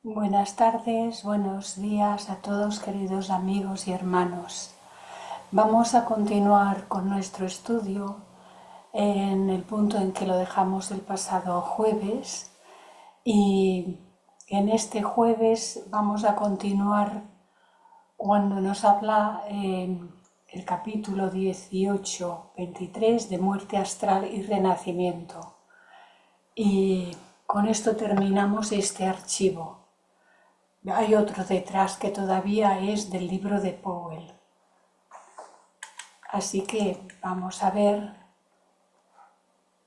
Buenas tardes, buenos días a todos queridos amigos y hermanos. Vamos a continuar con nuestro estudio en el punto en que lo dejamos el pasado jueves y en este jueves vamos a continuar cuando nos habla el capítulo 18-23 de muerte astral y renacimiento. Y con esto terminamos este archivo. Hay otro detrás que todavía es del libro de Powell. Así que vamos a ver.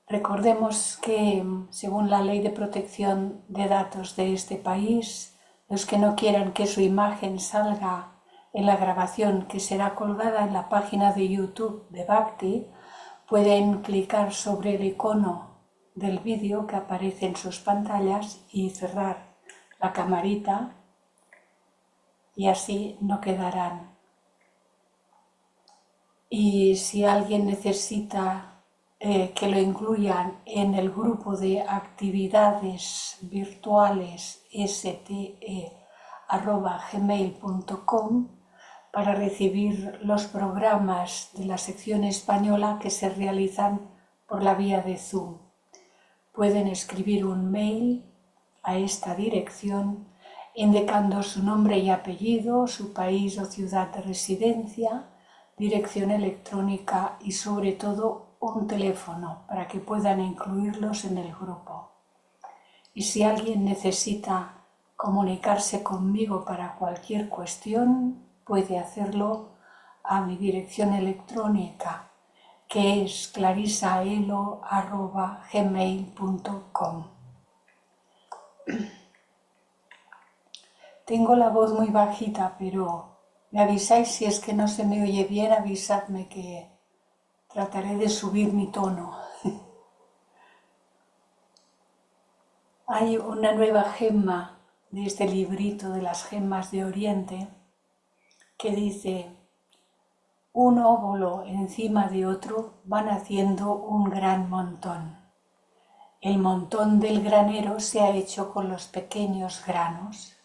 Recordemos que según la ley de protección de datos de este país, los que no quieran que su imagen salga en la grabación que será colgada en la página de YouTube de Bhakti, pueden clicar sobre el icono del vídeo que aparece en sus pantallas y cerrar la camarita y así no quedarán. Y si alguien necesita que lo incluyan en el grupo de actividades virtuales ste@gmail.com para recibir los programas de la sección española que se realizan por la vía de Zoom, pueden escribir un mail a esta dirección indicando su nombre y apellido, su país o ciudad de residencia, dirección electrónica y sobre todo un teléfono para que puedan incluirlos en el grupo. Y si alguien necesita comunicarse conmigo para cualquier cuestión, puede hacerlo a mi dirección electrónica, que es clarisaelo@gmail.com. Tengo la voz muy bajita, pero me avisáis si es que no se me oye bien, avisadme que trataré de subir mi tono. Hay una nueva gema de este librito de las gemas de Oriente que dice: un óvulo encima de otro van haciendo un gran montón. El montón del granero se ha hecho con los pequeños granos.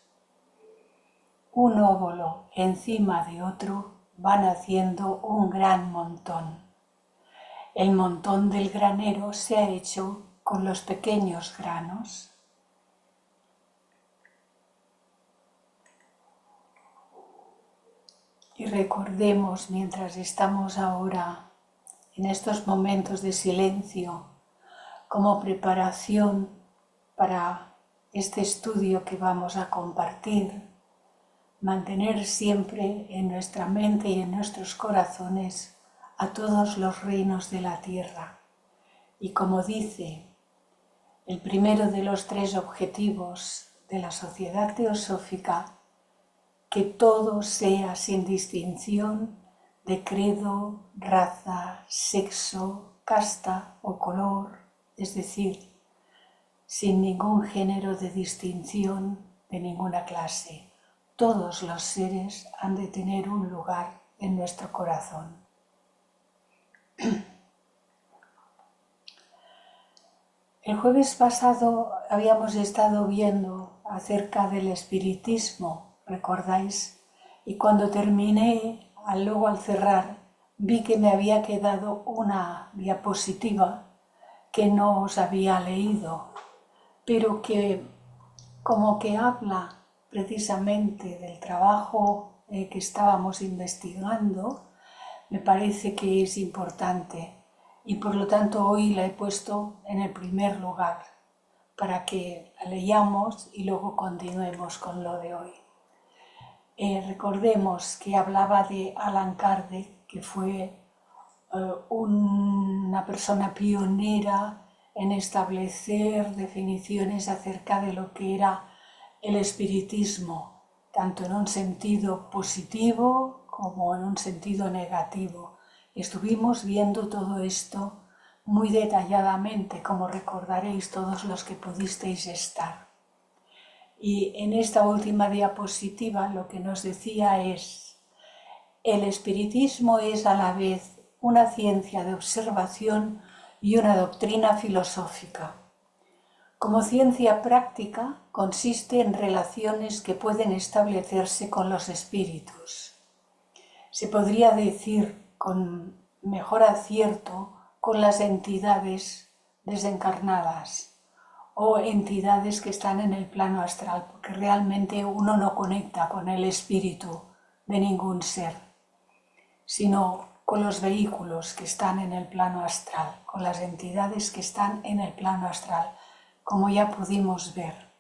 Un óvulo encima de otro van haciendo un gran montón. El montón del granero se ha hecho con los pequeños granos. Y recordemos, mientras estamos ahora en estos momentos de silencio, como preparación para este estudio que vamos a compartir, mantener siempre en nuestra mente y en nuestros corazones a todos los reinos de la tierra. Y como dice el primero de los 3 objetivos de la Sociedad Teosófica, que todo sea sin distinción de credo, raza, sexo, casta o color, es decir, sin ningún género de distinción de ninguna clase. Todos los seres han de tener un lugar en nuestro corazón. El jueves pasado habíamos estado viendo acerca del espiritismo, ¿recordáis? Y cuando terminé, luego al cerrar, vi que me había quedado una diapositiva que no os había leído, pero que como que habla precisamente del trabajo que estábamos investigando, me parece que es importante y por lo tanto hoy la he puesto en el primer lugar para que la leamos y luego continuemos con lo de hoy. Recordemos que hablaba de Allan Kardec, que fue una persona pionera en establecer definiciones acerca de lo que era el espiritismo, tanto en un sentido positivo como en un sentido negativo. Estuvimos viendo todo esto muy detalladamente, como recordaréis todos los que pudisteis estar. Y en esta última diapositiva lo que nos decía es: el espiritismo es a la vez una ciencia de observación y una doctrina filosófica. Como ciencia práctica, consiste en relaciones que pueden establecerse con los espíritus. Se podría decir con mejor acierto con las entidades desencarnadas o entidades que están en el plano astral, porque realmente uno no conecta con el espíritu de ningún ser, sino con los vehículos que están en el plano astral, con las entidades que están en el plano astral, como ya pudimos ver.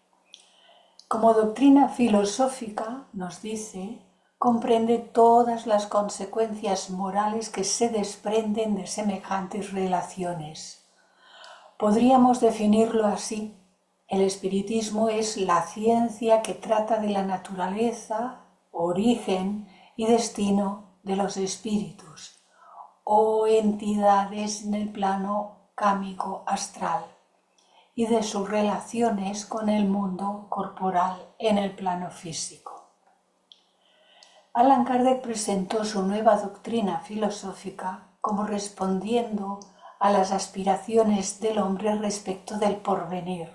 Como doctrina filosófica, nos dice, comprende todas las consecuencias morales que se desprenden de semejantes relaciones. Podríamos definirlo así: el espiritismo es la ciencia que trata de la naturaleza, origen y destino de los espíritus o entidades en el plano cámico astral y de sus relaciones con el mundo corporal en el plano físico. Allan Kardec presentó su nueva doctrina filosófica como respondiendo a las aspiraciones del hombre respecto del porvenir,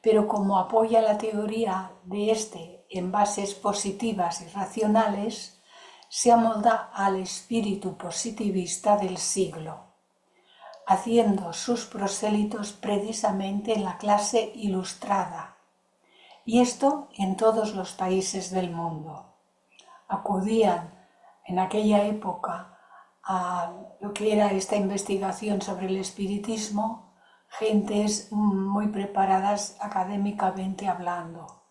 pero como apoya la teoría de éste en bases positivas y racionales, se amolda al espíritu positivista del siglo, haciendo sus prosélitos precisamente en la clase ilustrada, y esto en todos los países del mundo. Acudían en aquella época a lo que era esta investigación sobre el espiritismo gentes muy preparadas académicamente hablando,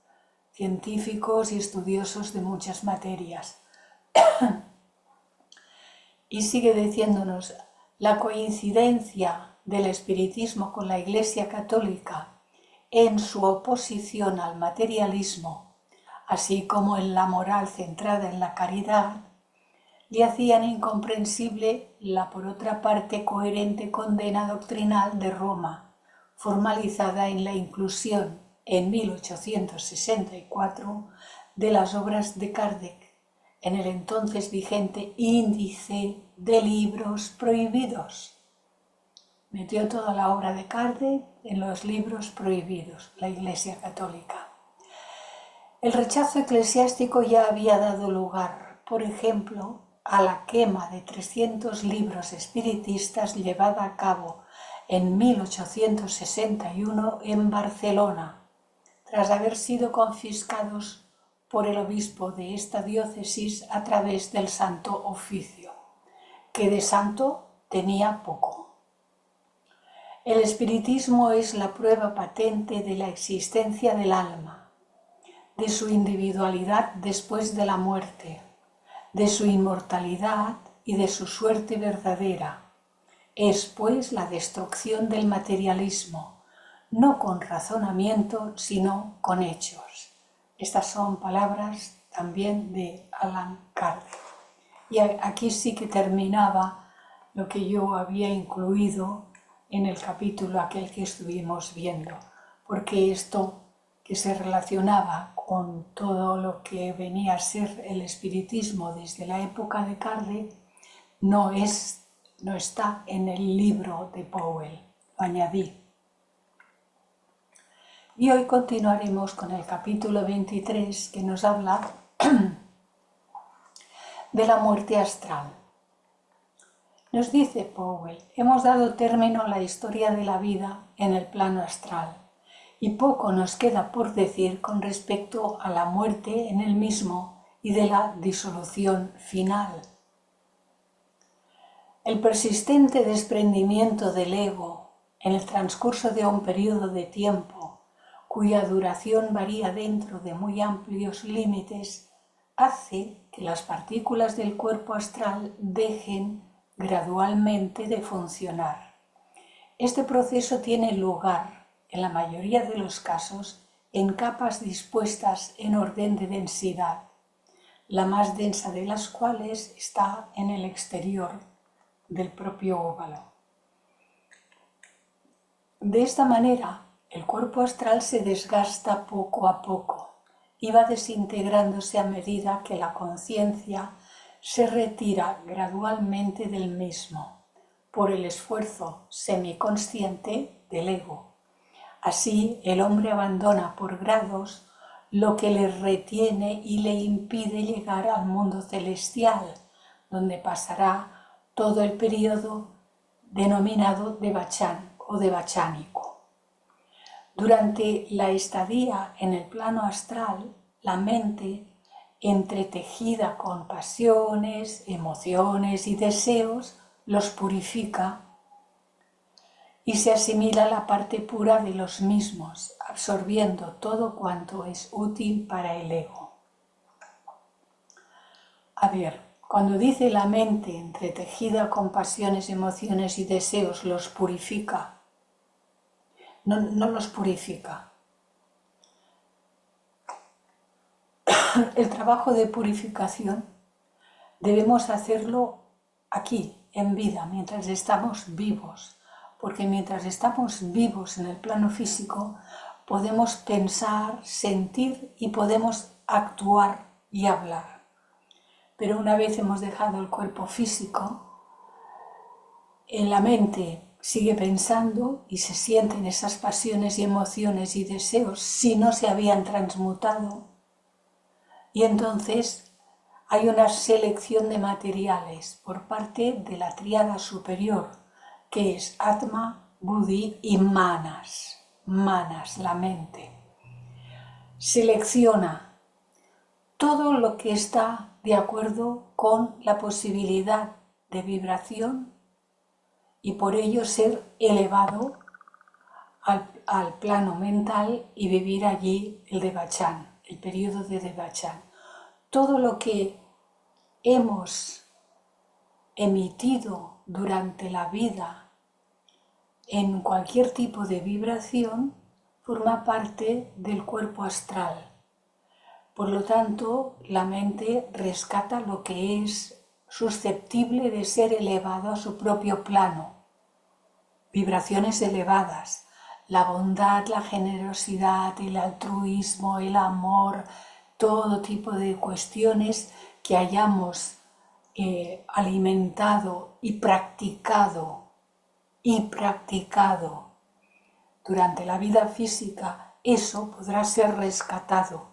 científicos y estudiosos de muchas materias. Y sigue diciéndonos: la coincidencia del espiritismo con la Iglesia Católica en su oposición al materialismo, así como en la moral centrada en la caridad, le hacían incomprensible la, por otra parte, coherente condena doctrinal de Roma, formalizada en la inclusión en 1864 de las obras de Kardec en el entonces vigente Índice de Libros Prohibidos. Metió toda la obra de Kardec en los libros prohibidos, la Iglesia Católica. El rechazo eclesiástico ya había dado lugar, por ejemplo, a la quema de 300 libros espiritistas llevada a cabo en 1861 en Barcelona, tras haber sido confiscados por el obispo de esta diócesis a través del Santo Oficio, que de santo tenía poco. El espiritismo es la prueba patente de la existencia del alma, de su individualidad después de la muerte, de su inmortalidad y de su suerte verdadera. Es, pues, la destrucción del materialismo, no con razonamiento, sino con hechos. Estas son palabras también de Allan Kardec. Y aquí sí que terminaba lo que yo había incluido en el capítulo aquel que estuvimos viendo, porque esto que se relacionaba con todo lo que venía a ser el espiritismo desde la época de Kardec no está en el libro de Powell, lo añadí. Y hoy continuaremos con el capítulo 23, que nos habla de la muerte astral. Nos dice Powell: hemos dado término a la historia de la vida en el plano astral, y poco nos queda por decir con respecto a la muerte en el mismo y de la disolución final. El persistente desprendimiento del ego en el transcurso de un periodo de tiempo, cuya duración varía dentro de muy amplios límites, hace que las partículas del cuerpo astral dejen gradualmente de funcionar. Este proceso tiene lugar, en la mayoría de los casos, en capas dispuestas en orden de densidad, la más densa de las cuales está en el exterior del propio óvalo. De esta manera, el cuerpo astral se desgasta poco a poco y va desintegrándose a medida que la conciencia se retira gradualmente del mismo por el esfuerzo semiconsciente del ego, Así el hombre abandona por grados lo que le retiene y le impide llegar al mundo celestial, donde pasará todo el periodo denominado Devachan o devachánico. Durante la estadía en el plano astral, la mente, entretejida con pasiones, emociones y deseos, los purifica y se asimila a la parte pura de los mismos, absorbiendo todo cuanto es útil para el ego. A ver, cuando dice la mente entretejida con pasiones, emociones y deseos los purifica, no los purifica. El trabajo de purificación debemos hacerlo aquí, en vida, mientras estamos vivos, porque mientras estamos vivos en el plano físico podemos pensar, sentir y podemos actuar y hablar. Pero una vez hemos dejado el cuerpo físico, en la mente sigue pensando y se sienten esas pasiones y emociones y deseos si no se habían transmutado, y entonces hay una selección de materiales por parte de la tríada superior, que es Atma, Buddhi y Manas. Manas, la mente. Selecciona todo lo que está de acuerdo con la posibilidad de vibración y por ello ser elevado al plano mental y vivir allí el Devachan, el periodo de Devachan. Todo lo que hemos emitido durante la vida en cualquier tipo de vibración forma parte del cuerpo astral. Por lo tanto, la mente rescata lo que es susceptible de ser elevado a su propio plano. Vibraciones elevadas, la bondad, la generosidad, el altruismo, el amor, todo tipo de cuestiones que hayamos alimentado y practicado durante la vida física, eso podrá ser rescatado.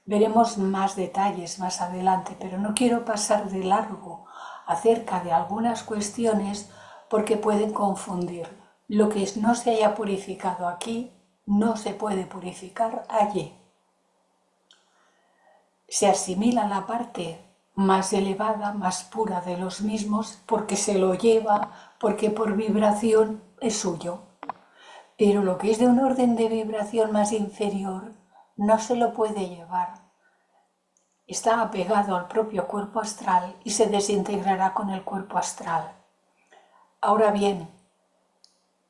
Veremos más detalles más adelante, pero no quiero pasar de largo acerca de algunas cuestiones porque pueden confundir. Lo que no se haya purificado aquí no se puede purificar allí. Se asimila la parte más elevada, más pura de los mismos porque se lo lleva, porque por vibración es suyo. Pero lo que es de un orden de vibración más inferior no se lo puede llevar. Está apegado al propio cuerpo astral y se desintegrará con el cuerpo astral. Ahora bien,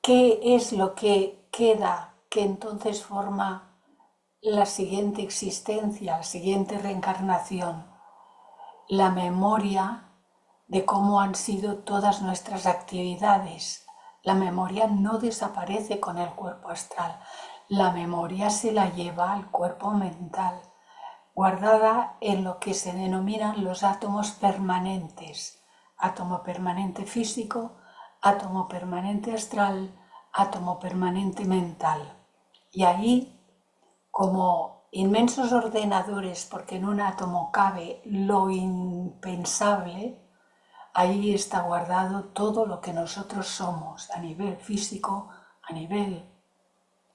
¿qué es lo que queda que entonces forma la siguiente existencia, la siguiente reencarnación? La memoria de cómo han sido todas nuestras actividades. La memoria no desaparece con el cuerpo astral. La memoria se la lleva al cuerpo mental, guardada en lo que se denominan los átomos permanentes. Átomo permanente físico, átomo permanente astral, átomo permanente mental. Y ahí, como inmensos ordenadores, porque en un átomo cabe lo impensable, ahí está guardado todo lo que nosotros somos a nivel físico, a nivel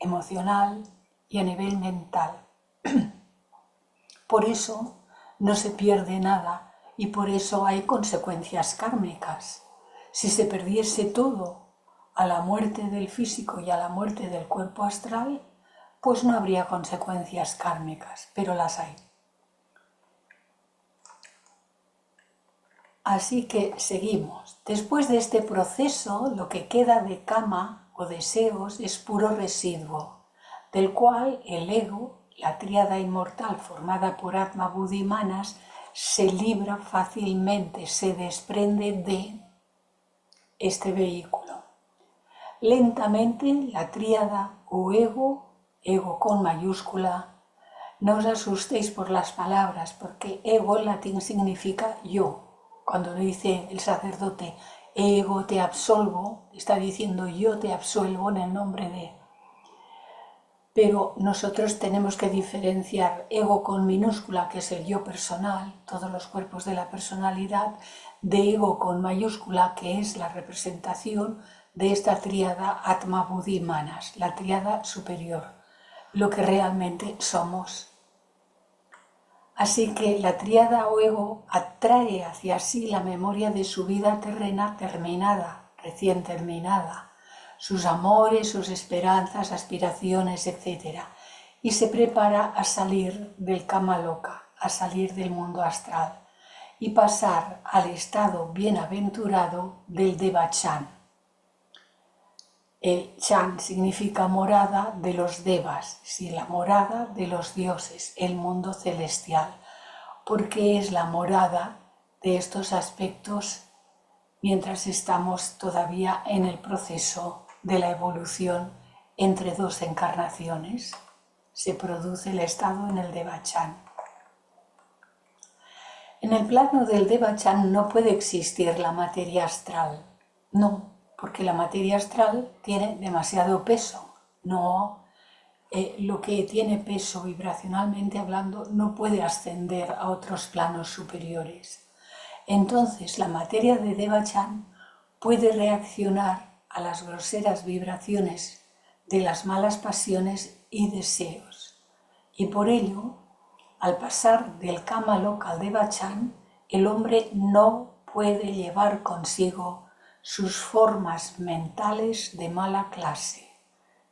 emocional y a nivel mental. Por eso no se pierde nada y por eso hay consecuencias kármicas. Si se perdiese todo a la muerte del físico y a la muerte del cuerpo astral, pues no habría consecuencias kármicas, pero las hay. Así que seguimos. Después de este proceso, lo que queda de kama o deseos es puro residuo, del cual el ego, la tríada inmortal formada por Atma, Buddhi y Manas, se libra fácilmente, se desprende de este vehículo. Lentamente la tríada o ego con mayúscula, no os asustéis por las palabras, porque ego en latín significa yo. Cuando dice el sacerdote, ego te absolvo, está diciendo yo te absuelvo en el nombre de. pero nosotros tenemos que diferenciar ego con minúscula, que es el yo personal, todos los cuerpos de la personalidad, de ego con mayúscula, que es la representación de esta tríada Atma Buddhi Manas, la tríada superior, lo que realmente somos. Así que la tríada o ego atrae hacia sí la memoria de su vida terrena terminada, recién terminada, sus amores, sus esperanzas, aspiraciones, etc. Y se prepara a salir del Kama Loka, a salir del mundo astral y pasar al estado bienaventurado del Devachan. El Chan significa morada de los devas, sí, la morada de los dioses, el mundo celestial, porque es la morada de estos aspectos mientras estamos todavía en el proceso de la evolución entre dos encarnaciones. Se produce el estado en el Devachan. En el plano del Devachan no puede existir la materia astral, no, porque la materia astral tiene demasiado peso. No, lo que tiene peso vibracionalmente hablando no puede ascender a otros planos superiores. Entonces la materia de Devachan puede reaccionar a las groseras vibraciones de las malas pasiones y deseos. Y por ello, al pasar del Kama Loka al Devachan, el hombre no puede llevar consigo sus formas mentales de mala clase.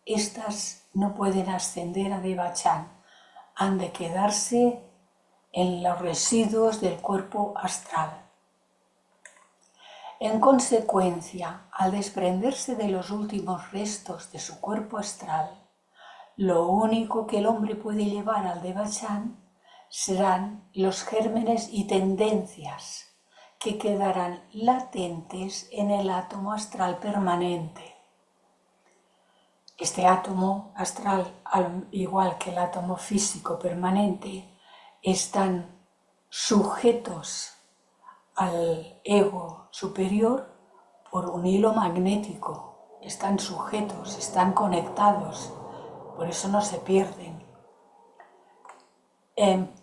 Estas no pueden ascender a Devachan, han de quedarse en los residuos del cuerpo astral. En consecuencia, al desprenderse de los últimos restos de su cuerpo astral, lo único que el hombre puede llevar al Devachan serán los gérmenes y tendencias que quedarán latentes en el átomo astral permanente. Este átomo astral, al igual que el átomo físico permanente, están sujetos al ego superior por un hilo magnético. Están sujetos, están conectados, por eso no se pierden.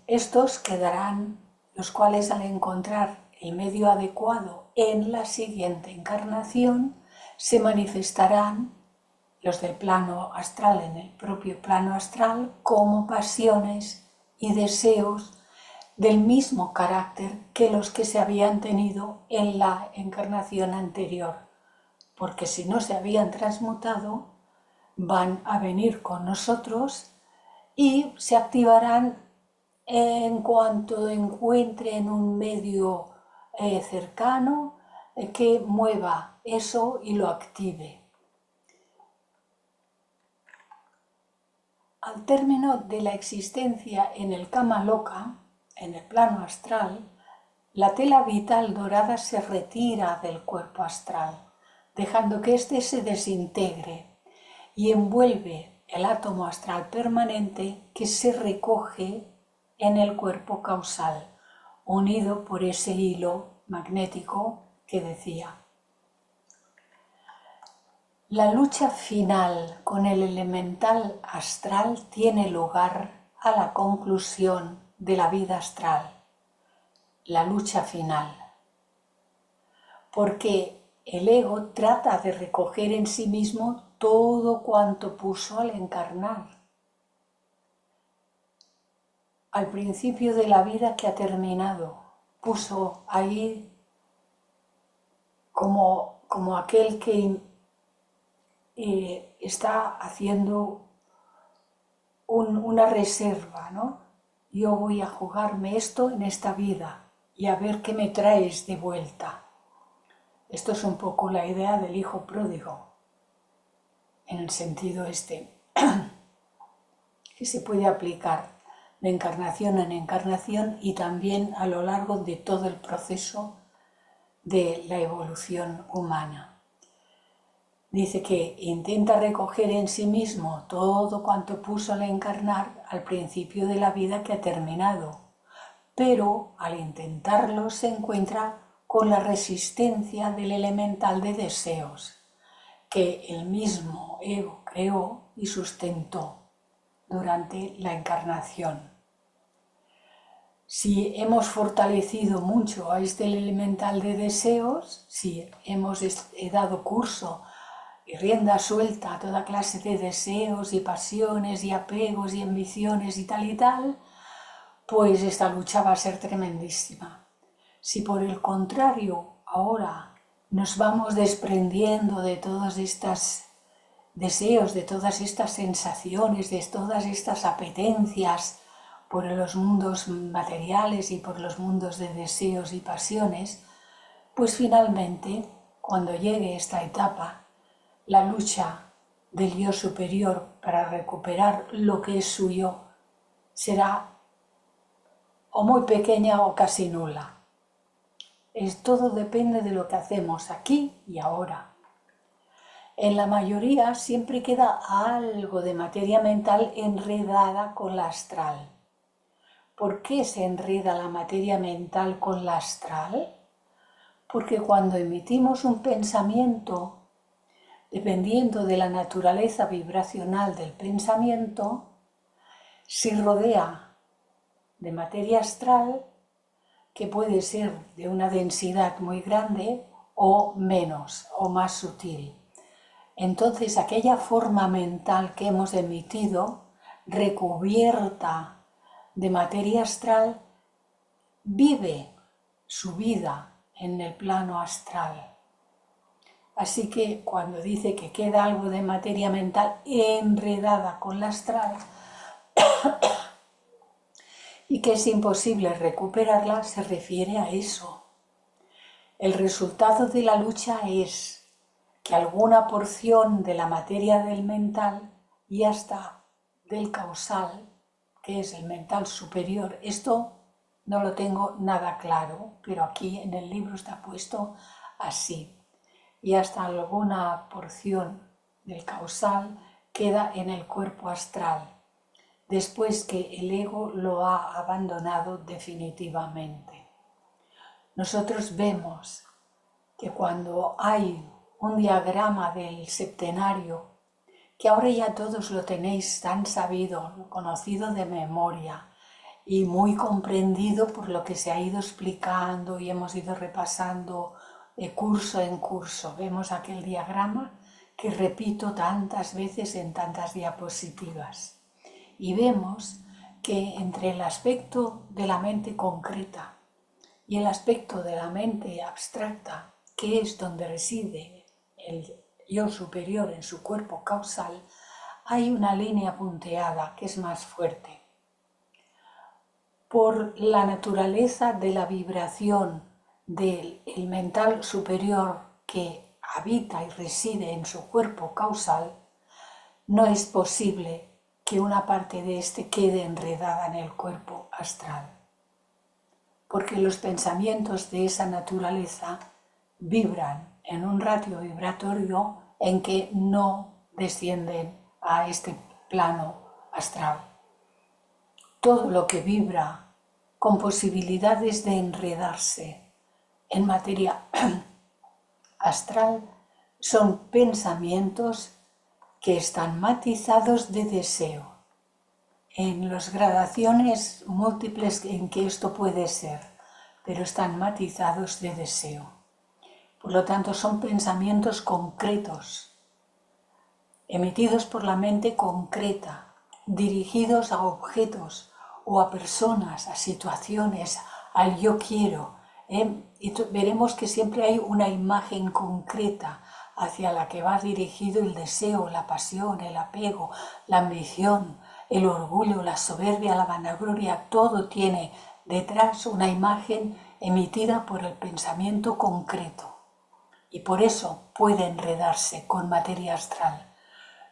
Estos quedarán, los cuales al encontrar el medio adecuado en la siguiente encarnación, se manifestarán los del plano astral en el propio plano astral como pasiones y deseos del mismo carácter que los que se habían tenido en la encarnación anterior, porque si no se habían transmutado, van a venir con nosotros y se activarán en cuanto encuentren un medio cercano que mueva eso y lo active. Al término de la existencia en el Kama Loka, en el plano astral, la tela vital dorada se retira del cuerpo astral, dejando que éste se desintegre y envuelve el átomo astral permanente que se recoge en el cuerpo causal, unido por ese hilo magnético que decía. La lucha final con el elemental astral tiene lugar a la conclusión de la vida astral, la lucha final, porque el ego trata de recoger en sí mismo todo cuanto puso al encarnar. Al principio de la vida que ha terminado, puso ahí como aquel que está haciendo una reserva, ¿no? Yo voy a jugarme esto en esta vida y a ver qué me traes de vuelta. Esto es un poco la idea del hijo pródigo, en el sentido que se puede aplicar de encarnación en encarnación y también a lo largo de todo el proceso de la evolución humana. Dice que intenta recoger en sí mismo todo cuanto puso al encarnar al principio de la vida que ha terminado, pero al intentarlo se encuentra con la resistencia del elemental de deseos, que el mismo ego creó y sustentó. durante la encarnación. Si hemos fortalecido mucho a este elemental de deseos, si hemos dado curso y rienda suelta a toda clase de deseos y pasiones y apegos y ambiciones y tal, pues esta lucha va a ser tremendísima. Si por el contrario ahora nos vamos desprendiendo de todos estos deseos, de todas estas sensaciones, de todas estas apetencias por los mundos materiales y por los mundos de deseos y pasiones, pues finalmente, cuando llegue esta etapa, la lucha del yo superior para recuperar lo que es suyo será o muy pequeña o casi nula. Todo depende de lo que hacemos aquí y ahora. En la mayoría siempre queda algo de materia mental enredada con la astral. ¿Por qué se enreda la materia mental con la astral? Porque cuando emitimos un pensamiento, dependiendo de la naturaleza vibracional del pensamiento, se rodea de materia astral que puede ser de una densidad muy grande o menos o más sutil. Entonces aquella forma mental que hemos emitido, recubierta de materia astral, vive su vida en el plano astral. Así que cuando dice que queda algo de materia mental enredada con la astral y que es imposible recuperarla, se refiere a eso. El resultado de la lucha es que alguna porción de la materia del mental y hasta del causal, que es el mental superior, esto no lo tengo nada claro, pero aquí en el libro está puesto así, y hasta alguna porción del causal queda en el cuerpo astral, después que el ego lo ha abandonado definitivamente. Nosotros vemos que cuando hay un diagrama del septenario, que ahora ya todos lo tenéis tan sabido, conocido de memoria y muy comprendido por lo que se ha ido explicando y hemos ido repasando de curso en curso. Vemos aquel diagrama que repito tantas veces en tantas diapositivas. Y vemos que entre el aspecto de la mente concreta y el aspecto de la mente abstracta, que es donde reside el yo superior en su cuerpo causal, hay una línea punteada que es más fuerte. Por la naturaleza de la vibración del mental superior que habita y reside en su cuerpo causal, no es posible que una parte de este quede enredada en el cuerpo astral, porque los pensamientos de esa naturaleza vibran en un ratio vibratorio en que no descienden a este plano astral. Todo lo que vibra con posibilidades de enredarse en materia astral son pensamientos que están matizados de deseo, en las gradaciones múltiples en que esto puede ser, pero están matizados de deseo. Por lo tanto, son pensamientos concretos, emitidos por la mente concreta, dirigidos a objetos o a personas, a situaciones, al yo quiero. Y veremos que siempre hay una imagen concreta hacia la que va dirigido el deseo, la pasión, el apego, la ambición, el orgullo, la soberbia, la vanagloria. Todo tiene detrás una imagen emitida por el pensamiento concreto. Y por eso puede enredarse con materia astral.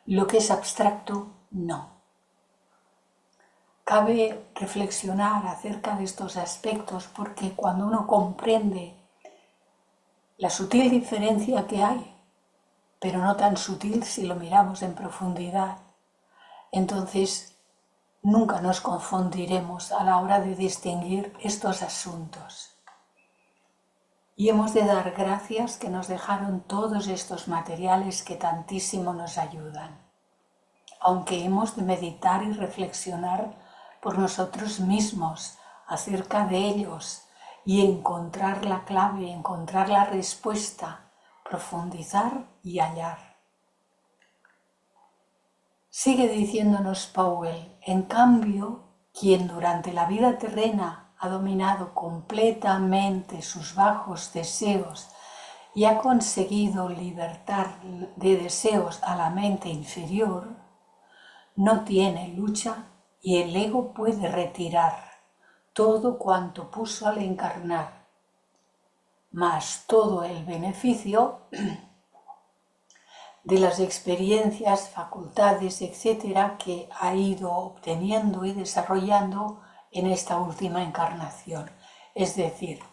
Lo que es abstracto, no. Cabe reflexionar acerca de estos aspectos porque cuando uno comprende la sutil diferencia que hay, pero no tan sutil si lo miramos en profundidad, entonces nunca nos confundiremos a la hora de distinguir estos asuntos. Y hemos de dar gracias que nos dejaron todos estos materiales que tantísimo nos ayudan. aunque hemos de meditar y reflexionar por nosotros mismos acerca de ellos y encontrar la clave, encontrar la respuesta, profundizar y hallar. Sigue diciéndonos Powell, en cambio, quien durante la vida terrena ha dominado completamente sus bajos deseos y ha conseguido libertar de deseos a la mente inferior, no tiene lucha y el ego puede retirar todo cuanto puso al encarnar, mas todo el beneficio de las experiencias, facultades, etcétera, que ha ido obteniendo y desarrollando en esta última encarnación. Es decir,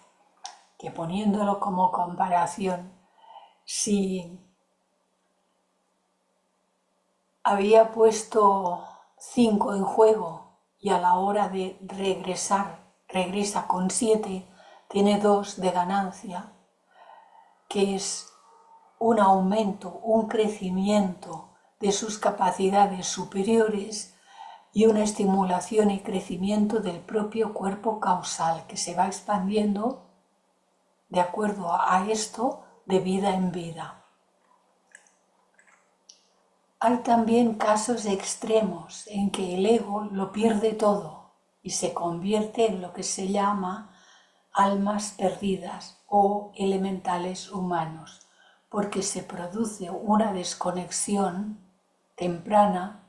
que poniéndolo como comparación, si había puesto 5 en juego y a la hora de regresar, regresa con 7, tiene 2 de ganancia, que es un aumento, un crecimiento de sus capacidades superiores y una estimulación y crecimiento del propio cuerpo causal que se va expandiendo de acuerdo a esto de vida en vida. Hay también casos extremos en que el ego lo pierde todo y se convierte en lo que se llama almas perdidas o elementales humanos, porque se produce una desconexión temprana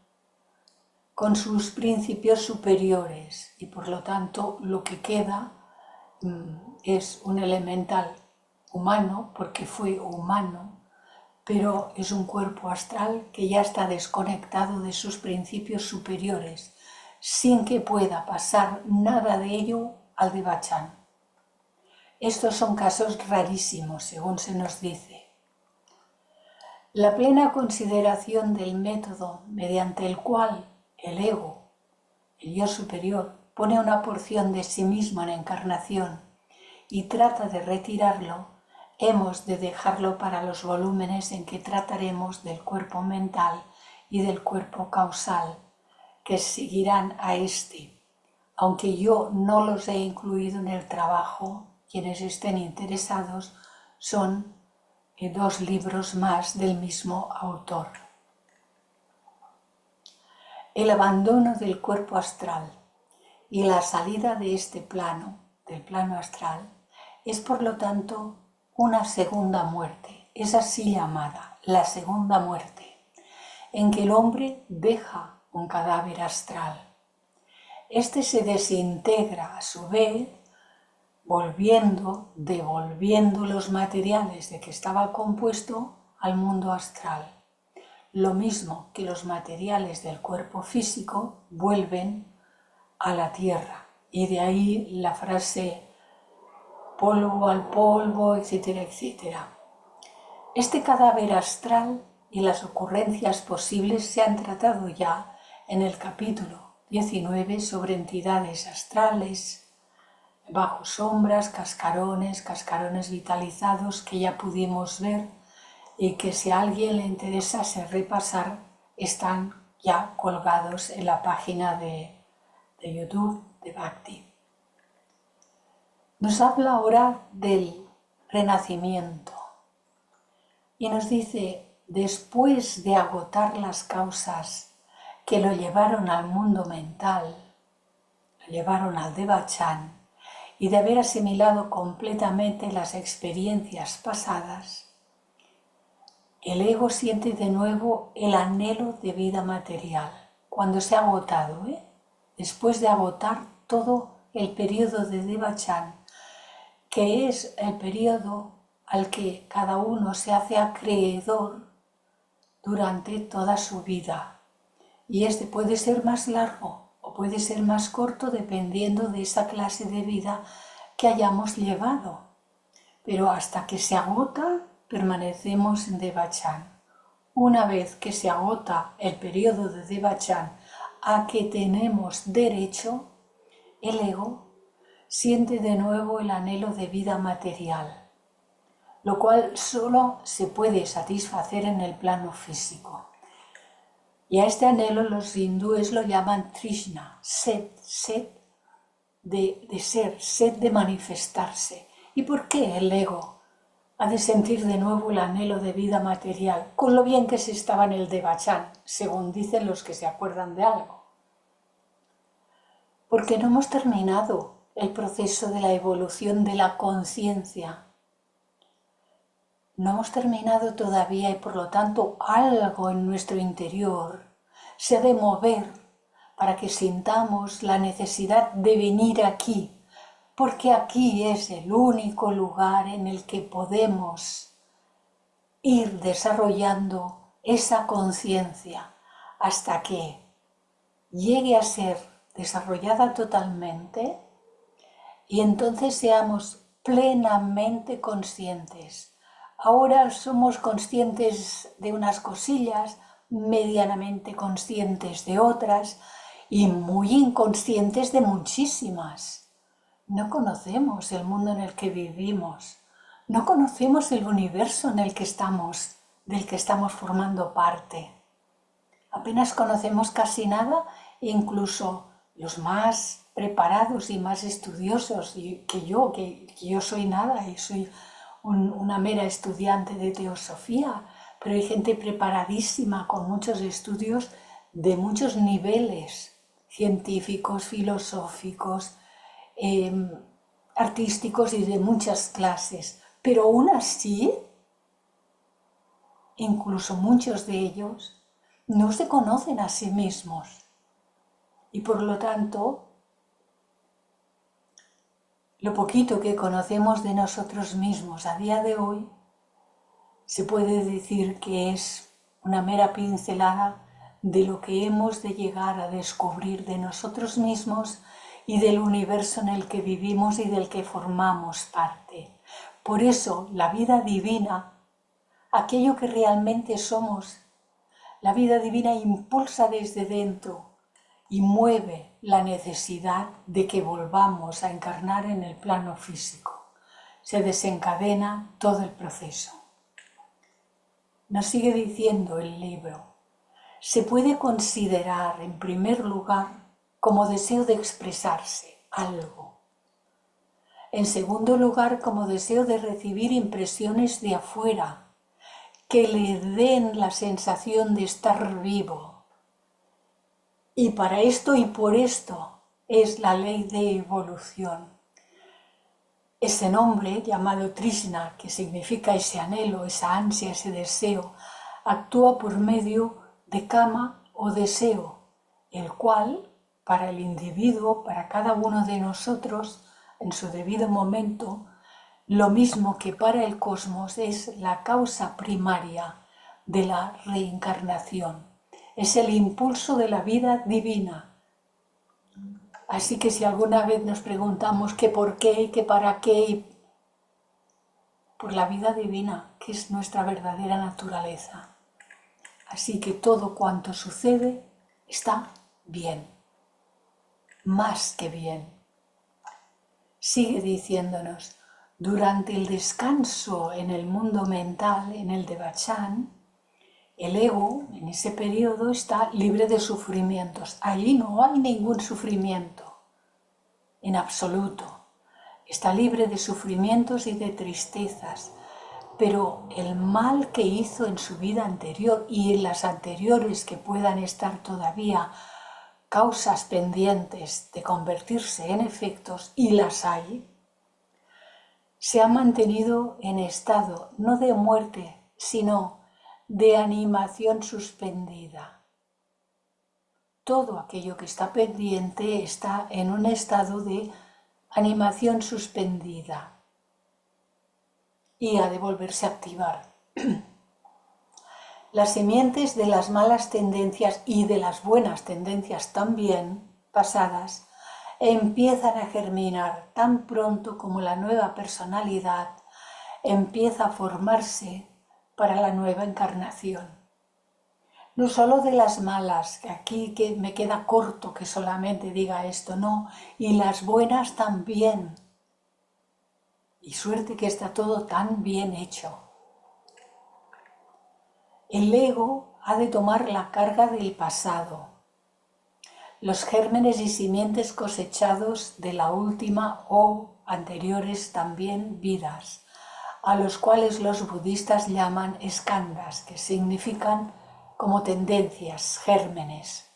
con sus principios superiores y por lo tanto lo que queda es un elemental humano porque fue humano, pero es un cuerpo astral que ya está desconectado de sus principios superiores sin que pueda pasar nada de ello al Devachan. Estos son casos rarísimos, según se nos dice. La plena consideración del método mediante el cual el ego, el yo superior, pone una porción de sí mismo en encarnación y trata de retirarlo, hemos de dejarlo para los volúmenes en que trataremos del cuerpo mental y del cuerpo causal, que seguirán a este, aunque yo no los he incluido en el trabajo. Quienes estén interesados son 2 libros más del mismo autor. El abandono del cuerpo astral y la salida de este plano, del plano astral, es por lo tanto una segunda muerte, es así llamada, la segunda muerte, en que el hombre deja un cadáver astral. Este se desintegra a su vez, devolviendo los materiales de que estaba compuesto al mundo astral. Lo mismo que los materiales del cuerpo físico vuelven a la tierra. Y de ahí la frase polvo al polvo, etcétera, etcétera. Este cadáver astral y las ocurrencias posibles se han tratado ya en el capítulo 19 sobre entidades astrales, bajo sombras, cascarones vitalizados que ya pudimos ver y que si a alguien le interesase repasar están ya colgados en la página de YouTube de Bhakti. Nos habla ahora del renacimiento y nos dice, después de agotar las causas que lo llevaron al mundo mental, lo llevaron al Devachan, y de haber asimilado completamente las experiencias pasadas, el ego siente de nuevo el anhelo de vida material, cuando se ha agotado, después de agotar todo el periodo de Devachan, que es el periodo al que cada uno se hace acreedor durante toda su vida. Y este puede ser más largo o puede ser más corto dependiendo de esa clase de vida que hayamos llevado. Pero hasta que se agota, permanecemos en Devachan. Una vez que se agota el periodo de Devachan a que tenemos derecho, el ego siente de nuevo el anhelo de vida material, lo cual solo se puede satisfacer en el plano físico. Y a este anhelo los hindúes lo llaman Trishna, sed de ser, sed de manifestarse. ¿Y por qué el ego ha de sentir de nuevo el anhelo de vida material, con lo bien que se estaba en el Devachan, según dicen los que se acuerdan de algo? Porque no hemos terminado el proceso de la evolución de la conciencia. No hemos terminado todavía y por lo tanto algo en nuestro interior se ha de mover para que sintamos la necesidad de venir aquí, porque aquí es el único lugar en el que podemos ir desarrollando esa conciencia hasta que llegue a ser desarrollada totalmente y entonces seamos plenamente conscientes. Ahora somos conscientes de unas cosillas, medianamente conscientes de otras y muy inconscientes de muchísimas. No conocemos el mundo en el que vivimos, no conocemos el universo en el que estamos, del que estamos formando parte. Apenas conocemos casi nada, incluso los más preparados y más estudiosos, que yo soy nada y soy una mera estudiante de teosofía, pero hay gente preparadísima con muchos estudios de muchos niveles, científicos, filosóficos, artísticos y de muchas clases. Pero aún así, incluso muchos de ellos no se conocen a sí mismos y por lo tanto lo poquito que conocemos de nosotros mismos a día de hoy se puede decir que es una mera pincelada de lo que hemos de llegar a descubrir de nosotros mismos y del universo en el que vivimos y del que formamos parte. Por eso la vida divina, aquello que realmente somos, la vida divina impulsa desde dentro y mueve la necesidad de que volvamos a encarnar en el plano físico. Se desencadena todo el proceso. Nos sigue diciendo el libro, se puede considerar en primer lugar como deseo de expresarse algo. En segundo lugar, como deseo de recibir impresiones de afuera que le den la sensación de estar vivo. Y para esto y por esto es la ley de evolución. Ese nombre llamado Trishna, que significa ese anhelo, esa ansia, ese deseo, actúa por medio de kama o deseo, el cual, para el individuo, para cada uno de nosotros, en su debido momento, lo mismo que para el cosmos, es la causa primaria de la reencarnación. Es el impulso de la vida divina. Así que si alguna vez nos preguntamos qué por qué y qué para qué, por la vida divina, que es nuestra verdadera naturaleza. Así que todo cuanto sucede está bien, más que bien. Sigue diciéndonos, durante el descanso en el mundo mental, en el Devachan, el ego en ese periodo está libre de sufrimientos. Allí no hay ningún sufrimiento, en absoluto. Está libre de sufrimientos y de tristezas, pero el mal que hizo en su vida anterior y en las anteriores que puedan estar todavía causas pendientes de convertirse en efectos, y las hay, se ha mantenido en estado no de muerte, sino de animación suspendida. Todo aquello que está pendiente está en un estado de animación suspendida y ha de volverse a activar. Las sementes de las malas tendencias y de las buenas tendencias también pasadas empiezan a germinar tan pronto como la nueva personalidad empieza a formarse para la nueva encarnación. No solo de las malas, que aquí que me queda corto que solamente diga esto, no, y las buenas también. Y suerte que está todo tan bien hecho. El ego ha de tomar la carga del pasado, los gérmenes y simientes cosechados de la última o anteriores también vidas, a los cuales los budistas llaman skandhas, que significan como tendencias, gérmenes.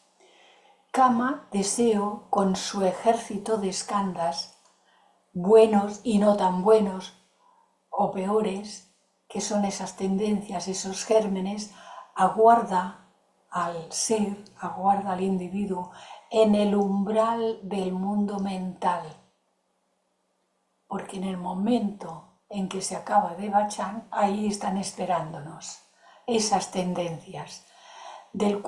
Kama, deseo, con su ejército de skandhas, buenos y no tan buenos, o peores, que son esas tendencias, esos gérmenes, aguarda al ser, aguarda al individuo en el umbral del mundo mental. Porque en el momento en que se acaba de Bachan, ahí están esperándonos esas tendencias, del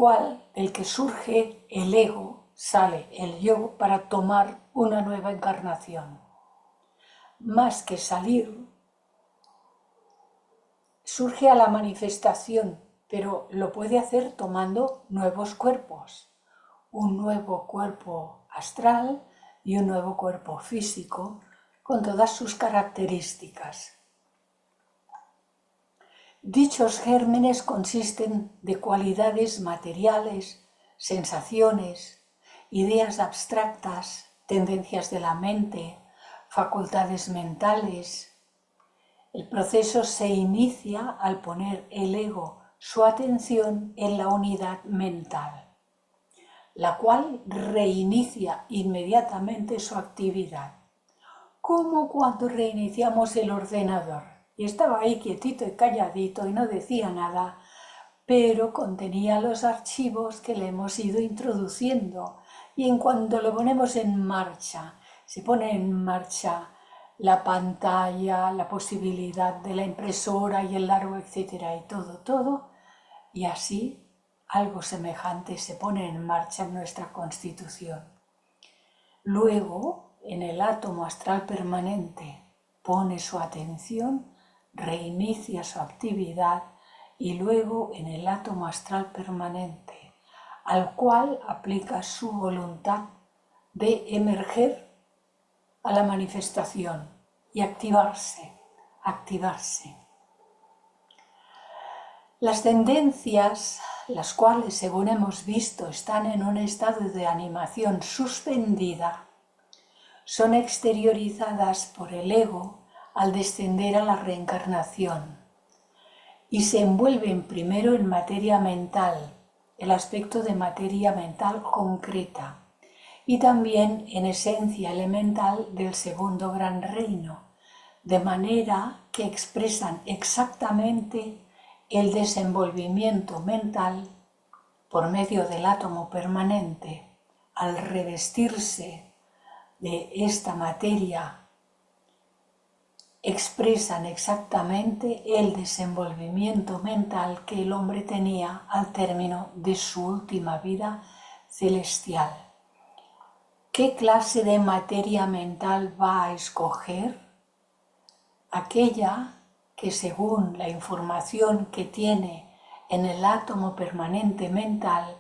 que surge el ego, sale el yo para tomar una nueva encarnación. Más que salir, surge a la manifestación, pero lo puede hacer tomando nuevos cuerpos, un nuevo cuerpo astral y un nuevo cuerpo físico, con todas sus características. Dichos gérmenes consisten de cualidades materiales, sensaciones, ideas abstractas, tendencias de la mente, facultades mentales. El proceso se inicia al poner el ego su atención en la unidad mental, la cual reinicia inmediatamente su actividad, como cuando reiniciamos el ordenador. Y estaba ahí quietito y calladito y no decía nada, pero contenía los archivos que le hemos ido introduciendo. Y en cuanto lo ponemos en marcha, se pone en marcha la pantalla, la posibilidad de la impresora y el largo, etcétera, y todo, y así algo semejante se pone en marcha en nuestra constitución. Luego, en el átomo astral permanente, pone su atención, reinicia su actividad y luego en el átomo astral permanente, al cual aplica su voluntad de emerger a la manifestación y activarse. Las tendencias, las cuales, según hemos visto, están en un estado de animación suspendida, son exteriorizadas por el ego al descender a la reencarnación y se envuelven primero en materia mental, el aspecto de materia mental concreta, y también en esencia elemental del segundo gran reino, de manera que expresan exactamente el desenvolvimiento mental por medio del átomo permanente al revestirse de esta materia. Expresan exactamente el desenvolvimiento mental que el hombre tenía al término de su última vida celestial. ¿Qué clase de materia mental va a escoger? Aquella que, según la información que tiene en el átomo permanente mental,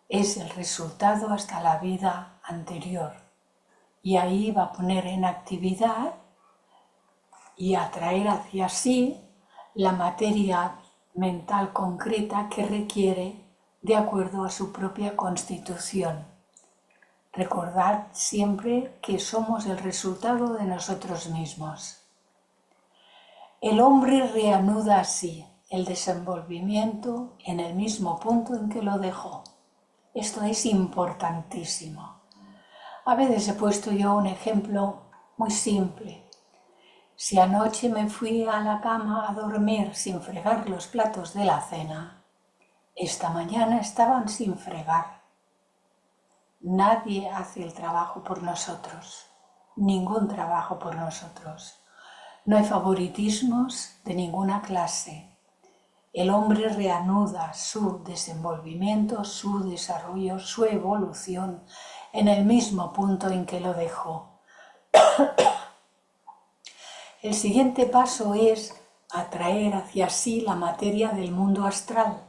es el resultado hasta la vida anterior. Y ahí va a poner en actividad y atraer hacia sí la materia mental concreta que requiere de acuerdo a su propia constitución. Recordad siempre que somos el resultado de nosotros mismos. El hombre reanuda así el desenvolvimiento en el mismo punto en que lo dejó. Esto es importantísimo. A veces he puesto yo un ejemplo muy simple. Si anoche me fui a la cama a dormir sin fregar los platos de la cena, esta mañana estaban sin fregar. Nadie hace el trabajo por nosotros, ningún trabajo por nosotros. No hay favoritismos de ninguna clase. El hombre reanuda su desenvolvimiento, su desarrollo, su evolución en el mismo punto en que lo dejó. El siguiente paso es atraer hacia sí la materia del mundo astral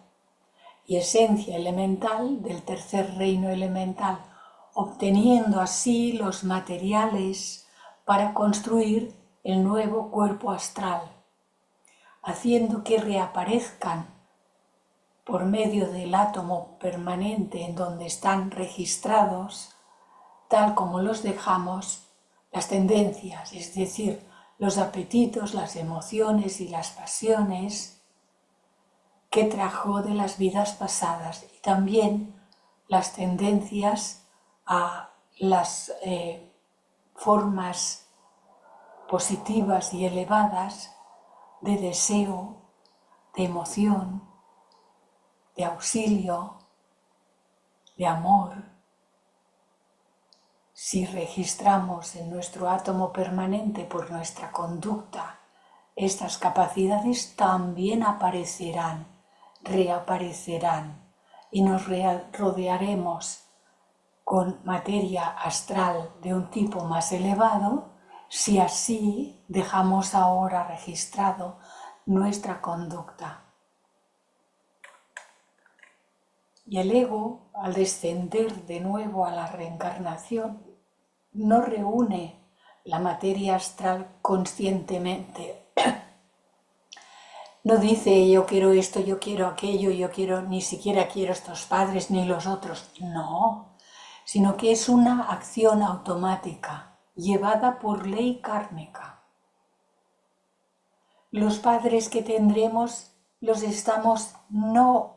y esencia elemental del tercer reino elemental, obteniendo así los materiales para construir el nuevo cuerpo astral, haciendo que reaparezcan por medio del átomo permanente en donde están registrados, tal como los dejamos, las tendencias, es decir, los apetitos, las emociones y las pasiones que trajo de las vidas pasadas, y también las tendencias a las formas positivas y elevadas de deseo, de emoción, de auxilio, de amor. Si registramos en nuestro átomo permanente por nuestra conducta estas capacidades, también aparecerán, reaparecerán, y nos rodearemos con materia astral de un tipo más elevado si así dejamos ahora registrado nuestra conducta. Y el ego, al descender de nuevo a la reencarnación, no reúne la materia astral conscientemente. No dice yo quiero esto, yo quiero aquello, yo quiero, ni siquiera quiero estos padres ni los otros. No, sino que es una acción automática, llevada por ley kármica. Los padres que tendremos los estamos no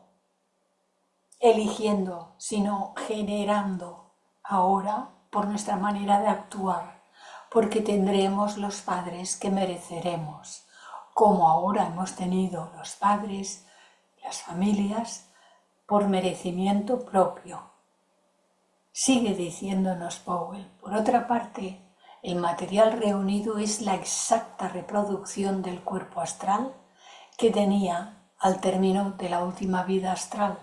eligiendo, sino generando ahora por nuestra manera de actuar, porque tendremos los padres que mereceremos, como ahora hemos tenido los padres, las familias, por merecimiento propio. Sigue diciéndonos Powell. Por otra parte, el material reunido es la exacta reproducción del cuerpo astral que tenía al término de la última vida astral,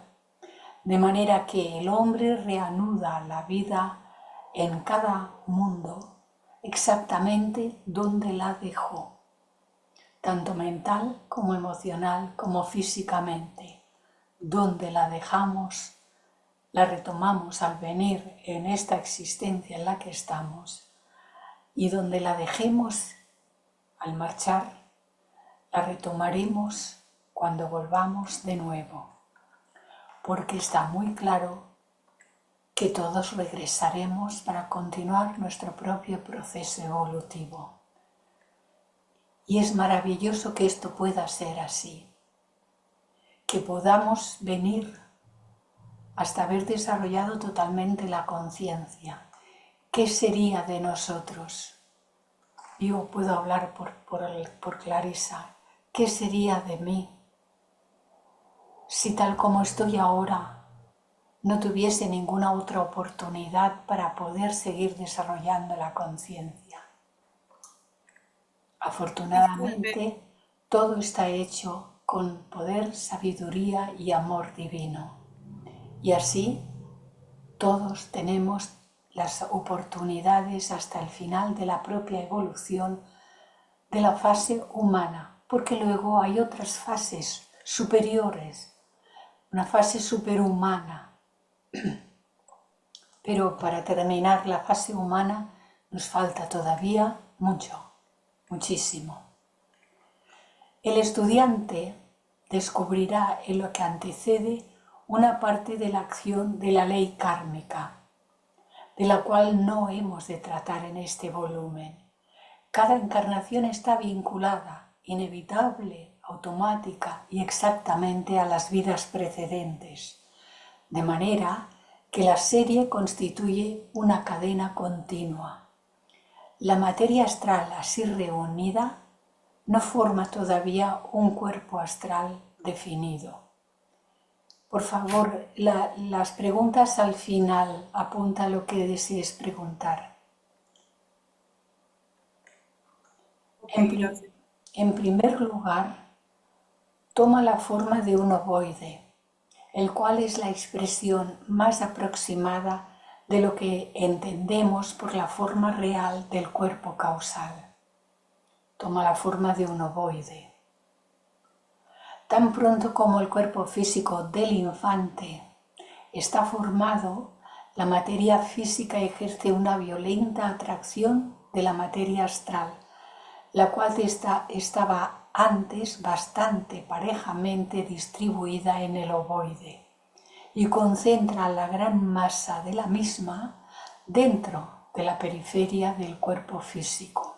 de manera que el hombre reanuda la vida en cada mundo exactamente donde la dejó, tanto mental como emocional como físicamente. Donde la dejamos, la retomamos al venir en esta existencia en la que estamos, y donde la dejemos al marchar, la retomaremos cuando volvamos de nuevo, porque está muy claro que todos regresaremos para continuar nuestro propio proceso evolutivo. Y es maravilloso que esto pueda ser así, que podamos venir hasta haber desarrollado totalmente la conciencia. ¿Qué sería de nosotros? Yo puedo hablar por Clarisa. ¿Qué sería de mí si tal como estoy ahora no tuviese ninguna otra oportunidad para poder seguir desarrollando la conciencia? Afortunadamente, todo está hecho con poder, sabiduría y amor divino. Y así todos tenemos las oportunidades hasta el final de la propia evolución de la fase humana, porque luego hay otras fases superiores, una fase superhumana. Pero para terminar la fase humana nos falta todavía mucho, muchísimo. El estudiante descubrirá en lo que antecede una parte de la acción de la ley kármica, de la cual no hemos de tratar en este volumen. Cada encarnación está vinculada, inevitable, automática y exactamente a las vidas precedentes, de manera que la serie constituye una cadena continua. La materia astral así reunida no forma todavía un cuerpo astral definido. Por favor, las preguntas al final, apunta lo que desees preguntar. En primer lugar, toma la forma de un ovoide, el cual es la expresión más aproximada de lo que entendemos por la forma real del cuerpo causal. Toma la forma de un ovoide. Tan pronto como el cuerpo físico del infante está formado, la materia física ejerce una violenta atracción de la materia astral, la cual estaba antes bastante parejamente distribuida en el ovoide y concentra la gran masa de la misma dentro de la periferia del cuerpo físico.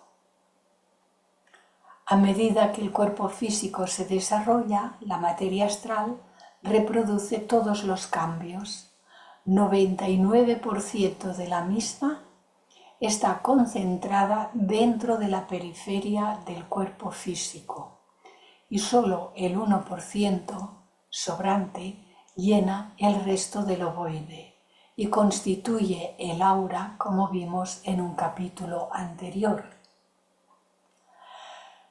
A medida que el cuerpo físico se desarrolla, la materia astral reproduce todos los cambios. 99% de la misma está concentrada dentro de la periferia del cuerpo físico y solo el 1% sobrante llena el resto del ovoide y constituye el aura, como vimos en un capítulo anterior.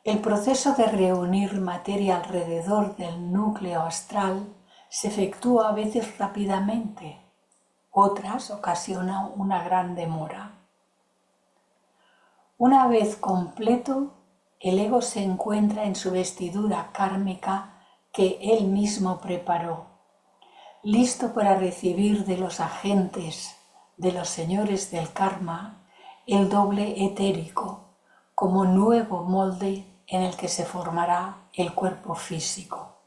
El proceso de reunir materia alrededor del núcleo astral se efectúa a veces rápidamente, otras ocasiona una gran demora. Una vez completo, el ego se encuentra en su vestidura kármica que él mismo preparó, listo para recibir de los agentes, de los señores del karma, el doble etérico, como nuevo molde en el que se formará el cuerpo físico.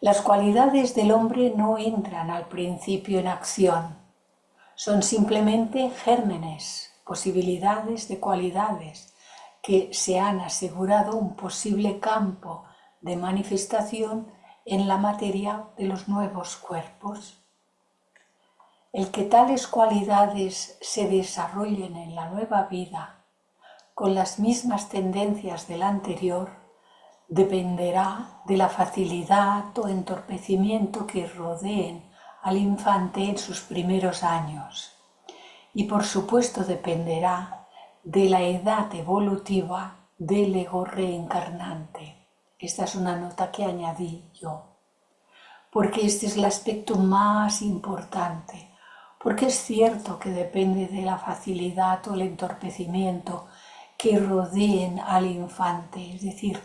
Las cualidades del hombre no entran al principio en acción, son simplemente gérmenes, posibilidades de cualidades que se han asegurado un posible campo de manifestación en la materia de los nuevos cuerpos. El que tales cualidades se desarrollen en la nueva vida con las mismas tendencias de la anterior dependerá de la facilidad o entorpecimiento que rodeen al infante en sus primeros años. Y por supuesto dependerá de la edad evolutiva del ego reencarnante. Esta es una nota que añadí yo, porque este es el aspecto más importante, porque es cierto que depende de la facilidad o el entorpecimiento que rodeen al infante, es decir,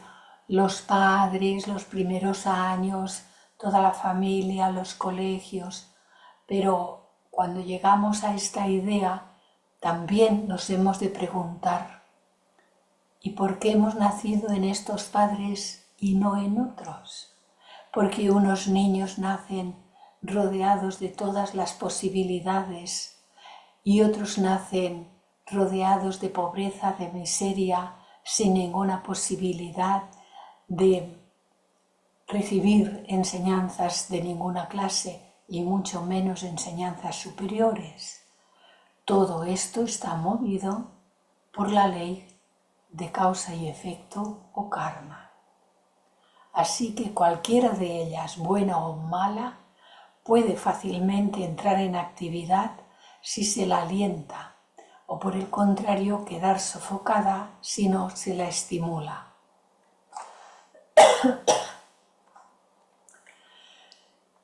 los padres, los primeros años, toda la familia, los colegios, pero cuando llegamos a esta idea, también nos hemos de preguntar, ¿y por qué hemos nacido en estos padres y no en otros? Porque unos niños nacen rodeados de todas las posibilidades y otros nacen rodeados de pobreza, de miseria, sin ninguna posibilidad de recibir enseñanzas de ninguna clase y mucho menos enseñanzas superiores. Todo esto está movido por la ley de causa y efecto o karma. Así que cualquiera de ellas, buena o mala, puede fácilmente entrar en actividad si se la alienta, o por el contrario quedar sofocada si no se la estimula.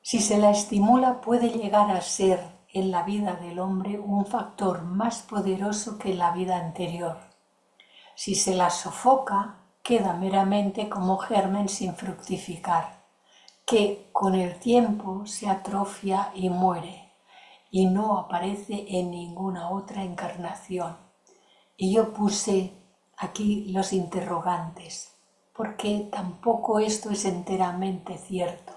Si se la estimula puede llegar a ser en la vida del hombre un factor más poderoso que en la vida anterior. Si se la sofoca, queda meramente como germen sin fructificar, que con el tiempo se atrofia y muere, y no aparece en ninguna otra encarnación. Y yo puse aquí los interrogantes, porque tampoco esto es enteramente cierto.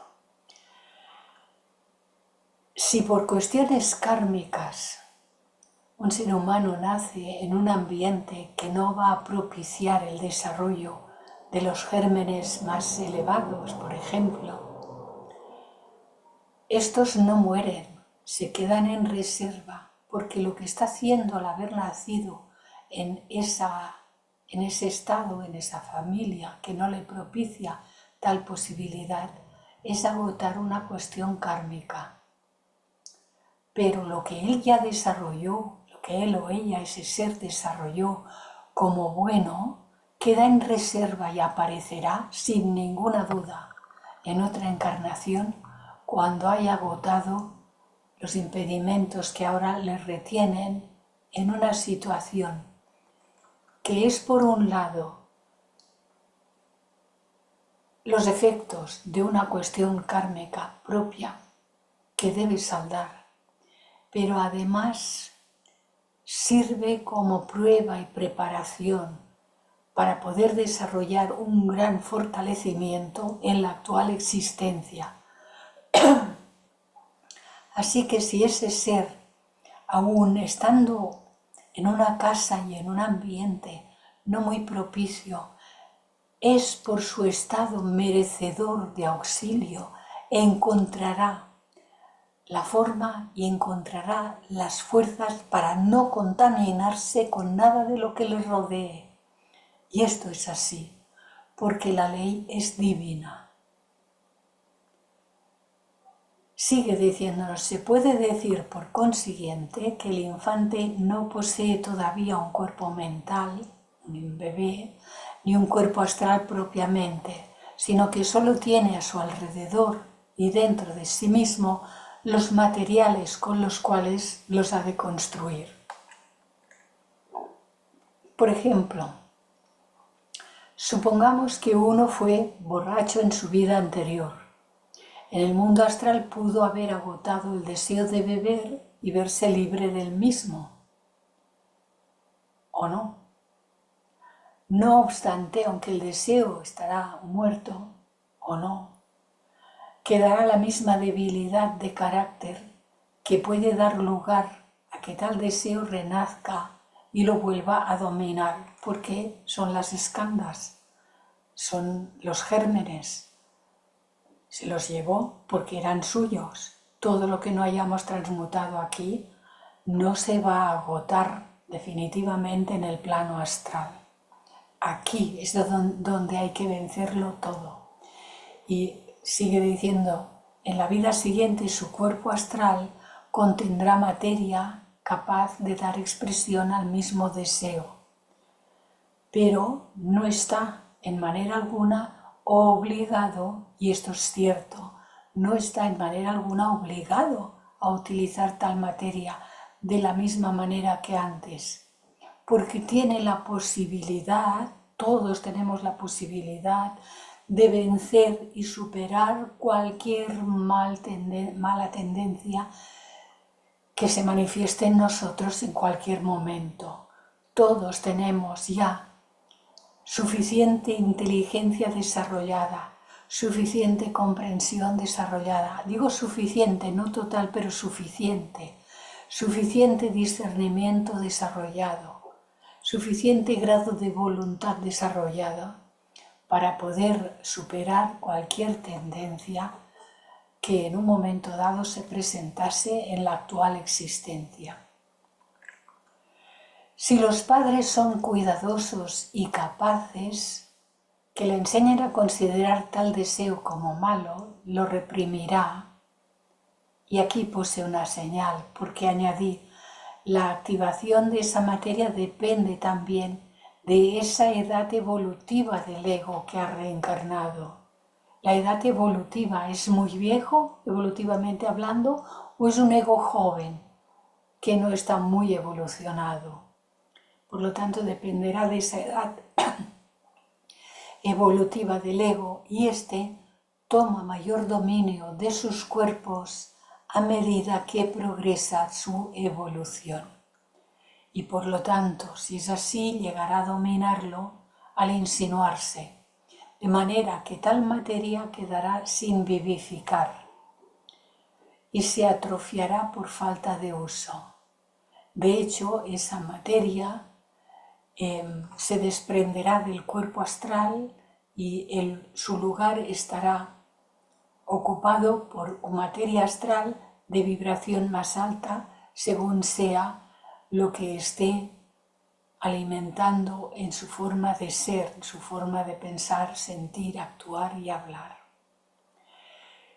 Si por cuestiones kármicas un ser humano nace en un ambiente que no va a propiciar el desarrollo de los gérmenes más elevados, por ejemplo, estos no mueren, se quedan en reserva, porque lo que está haciendo al haber nacido en ese estado, en esa familia que no le propicia tal posibilidad, es agotar una cuestión kármica. Pero lo que él ya desarrolló, lo que él o ella, ese ser desarrolló como bueno, queda en reserva y aparecerá sin ninguna duda en otra encarnación cuando haya agotado los impedimentos que ahora le retienen en una situación que es por un lado los efectos de una cuestión kármica propia que debe saldar, pero además sirve como prueba y preparación para poder desarrollar un gran fortalecimiento en la actual existencia. Así que si ese ser, aún estando en una casa y en un ambiente no muy propicio, es por su estado merecedor de auxilio, encontrará la forma y encontrará las fuerzas para no contaminarse con nada de lo que le rodee. Y esto es así, porque la ley es divina. Sigue diciéndonos, se puede decir por consiguiente que el infante no posee todavía un cuerpo mental, ni un bebé, ni un cuerpo astral propiamente, sino que solo tiene a su alrededor y dentro de sí mismo los materiales con los cuales los ha de construir. Por ejemplo, supongamos que uno fue borracho en su vida anterior. En el mundo astral pudo haber agotado el deseo de beber y verse libre del mismo, ¿o no? No obstante, aunque el deseo estará muerto, ¿o no?, quedará la misma debilidad de carácter que puede dar lugar a que tal deseo renazca y lo vuelva a dominar, porque son las escandas, son los gérmenes. Se los llevó porque eran suyos. Todo lo que no hayamos transmutado aquí no se va a agotar definitivamente en el plano astral. Aquí es donde hay que vencerlo todo. Y sigue diciendo, en la vida siguiente su cuerpo astral contendrá materia capaz de dar expresión al mismo deseo, pero no está en manera alguna obligado, y esto es cierto, no está en manera alguna obligado a utilizar tal materia de la misma manera que antes, porque tiene la posibilidad, todos tenemos la posibilidad de vencer y superar cualquier mala tendencia que se manifieste en nosotros en cualquier momento. Todos tenemos ya suficiente inteligencia desarrollada, suficiente comprensión desarrollada. Digo suficiente, no total, pero suficiente. Suficiente discernimiento desarrollado, suficiente grado de voluntad desarrollado para poder superar cualquier tendencia que en un momento dado se presentase en la actual existencia. Si los padres son cuidadosos y capaces, que le enseñen a considerar tal deseo como malo, lo reprimirá. Y aquí puse una señal, porque añadí, la activación de esa materia depende también de esa edad evolutiva del ego que ha reencarnado. ¿La edad evolutiva es muy viejo, evolutivamente hablando, o es un ego joven que no está muy evolucionado? Por lo tanto, dependerá de esa edad evolutiva del ego, y éste toma mayor dominio de sus cuerpos a medida que progresa su evolución. Y por lo tanto, si es así, llegará a dominarlo al insinuarse, de manera que tal materia quedará sin vivificar y se atrofiará por falta de uso. De hecho, esa materia se desprenderá del cuerpo astral y su lugar estará ocupado por materia astral de vibración más alta, según sea lo que esté alimentando en su forma de ser, su forma de pensar, sentir, actuar y hablar.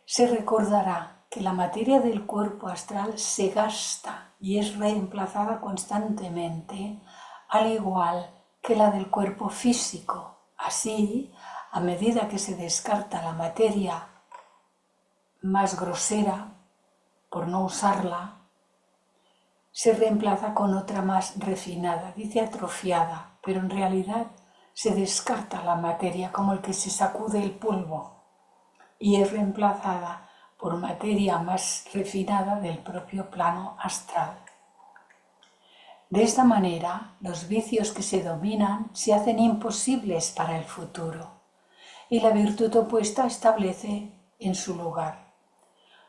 Se recordará que la materia del cuerpo astral se gasta y es reemplazada constantemente, al igual que la del cuerpo físico. Así, a medida que se descarta la materia más grosera, por no usarla, se reemplaza con otra más refinada, dice atrofiada, pero en realidad se descarta la materia como el que se sacude el polvo y es reemplazada por materia más refinada del propio plano astral. De esta manera, los vicios que se dominan se hacen imposibles para el futuro y la virtud opuesta establece en su lugar.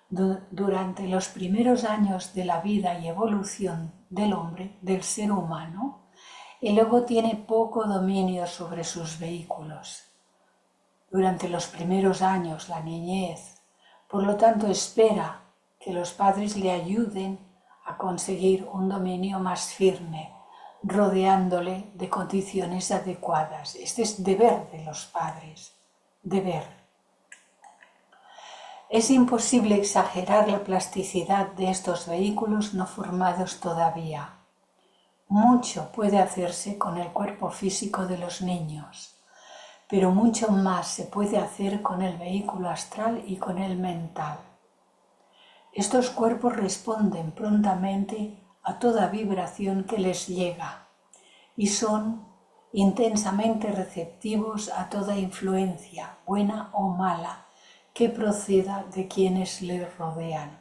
Durante los primeros años de la vida y evolución del hombre, del ser humano, el ego tiene poco dominio sobre sus vehículos. Durante los primeros años, la niñez, por lo tanto, espera que los padres le ayuden a conseguir un dominio más firme, rodeándole de condiciones adecuadas. Este es deber de los padres, deber. Es imposible exagerar la plasticidad de estos vehículos no formados todavía. Mucho puede hacerse con el cuerpo físico de los niños, pero mucho más se puede hacer con el vehículo astral y con el mental. Estos cuerpos responden prontamente a toda vibración que les llega y son intensamente receptivos a toda influencia, buena o mala, que proceda de quienes les rodean.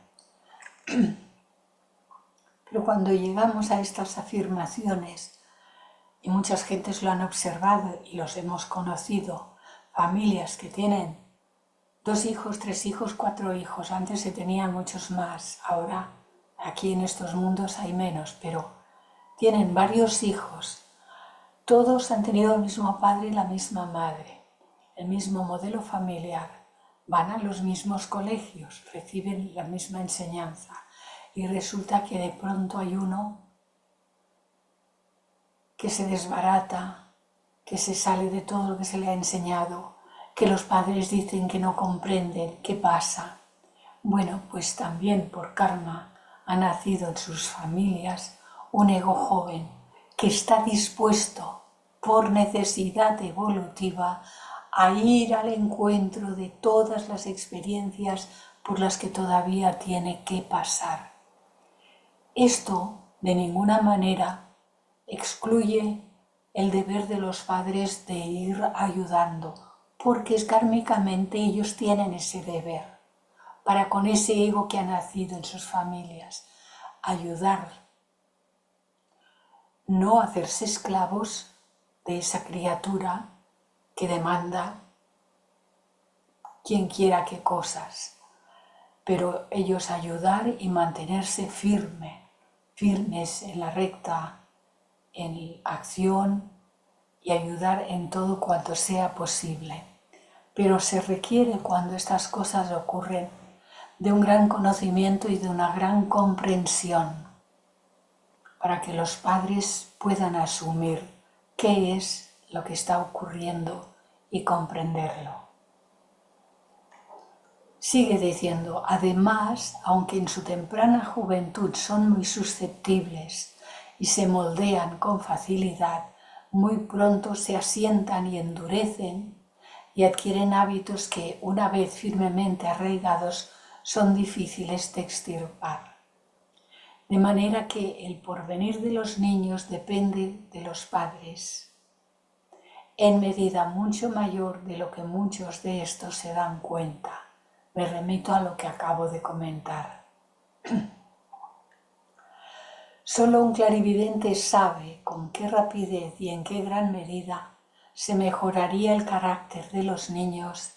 Pero cuando llegamos a estas afirmaciones, y muchas gentes lo han observado y los hemos conocido, familias que tienen 2 hijos, 3 hijos, 4 hijos, antes se tenían muchos más, ahora aquí en estos mundos hay menos, pero tienen varios hijos, todos han tenido el mismo padre y la misma madre, el mismo modelo familiar, van a los mismos colegios, reciben la misma enseñanza y resulta que de pronto hay uno que se desbarata, que se sale de todo lo que se le ha enseñado, que los padres dicen que no comprenden qué pasa. Bueno, pues también por karma ha nacido en sus familias un ego joven que está dispuesto por necesidad evolutiva a ir al encuentro de todas las experiencias por las que todavía tiene que pasar. Esto de ninguna manera excluye el deber de los padres de ir ayudando, porque es kármicamente ellos tienen ese deber, para con ese ego que ha nacido en sus familias, ayudar, no hacerse esclavos de esa criatura que demanda quien quiera qué cosas, pero ellos ayudar y mantenerse firmes en la recta, en acción y ayudar en todo cuanto sea posible. Pero se requiere cuando estas cosas ocurren de un gran conocimiento y de una gran comprensión para que los padres puedan asumir qué es lo que está ocurriendo y comprenderlo. Sigue diciendo, además, aunque en su temprana juventud son muy susceptibles y se moldean con facilidad, muy pronto se asientan y endurecen y adquieren hábitos que, una vez firmemente arraigados, son difíciles de extirpar. De manera que el porvenir de los niños depende de los padres, en medida mucho mayor de lo que muchos de estos se dan cuenta. Me remito a lo que acabo de comentar. Solo un clarividente sabe con qué rapidez y en qué gran medida se mejoraría el carácter de los niños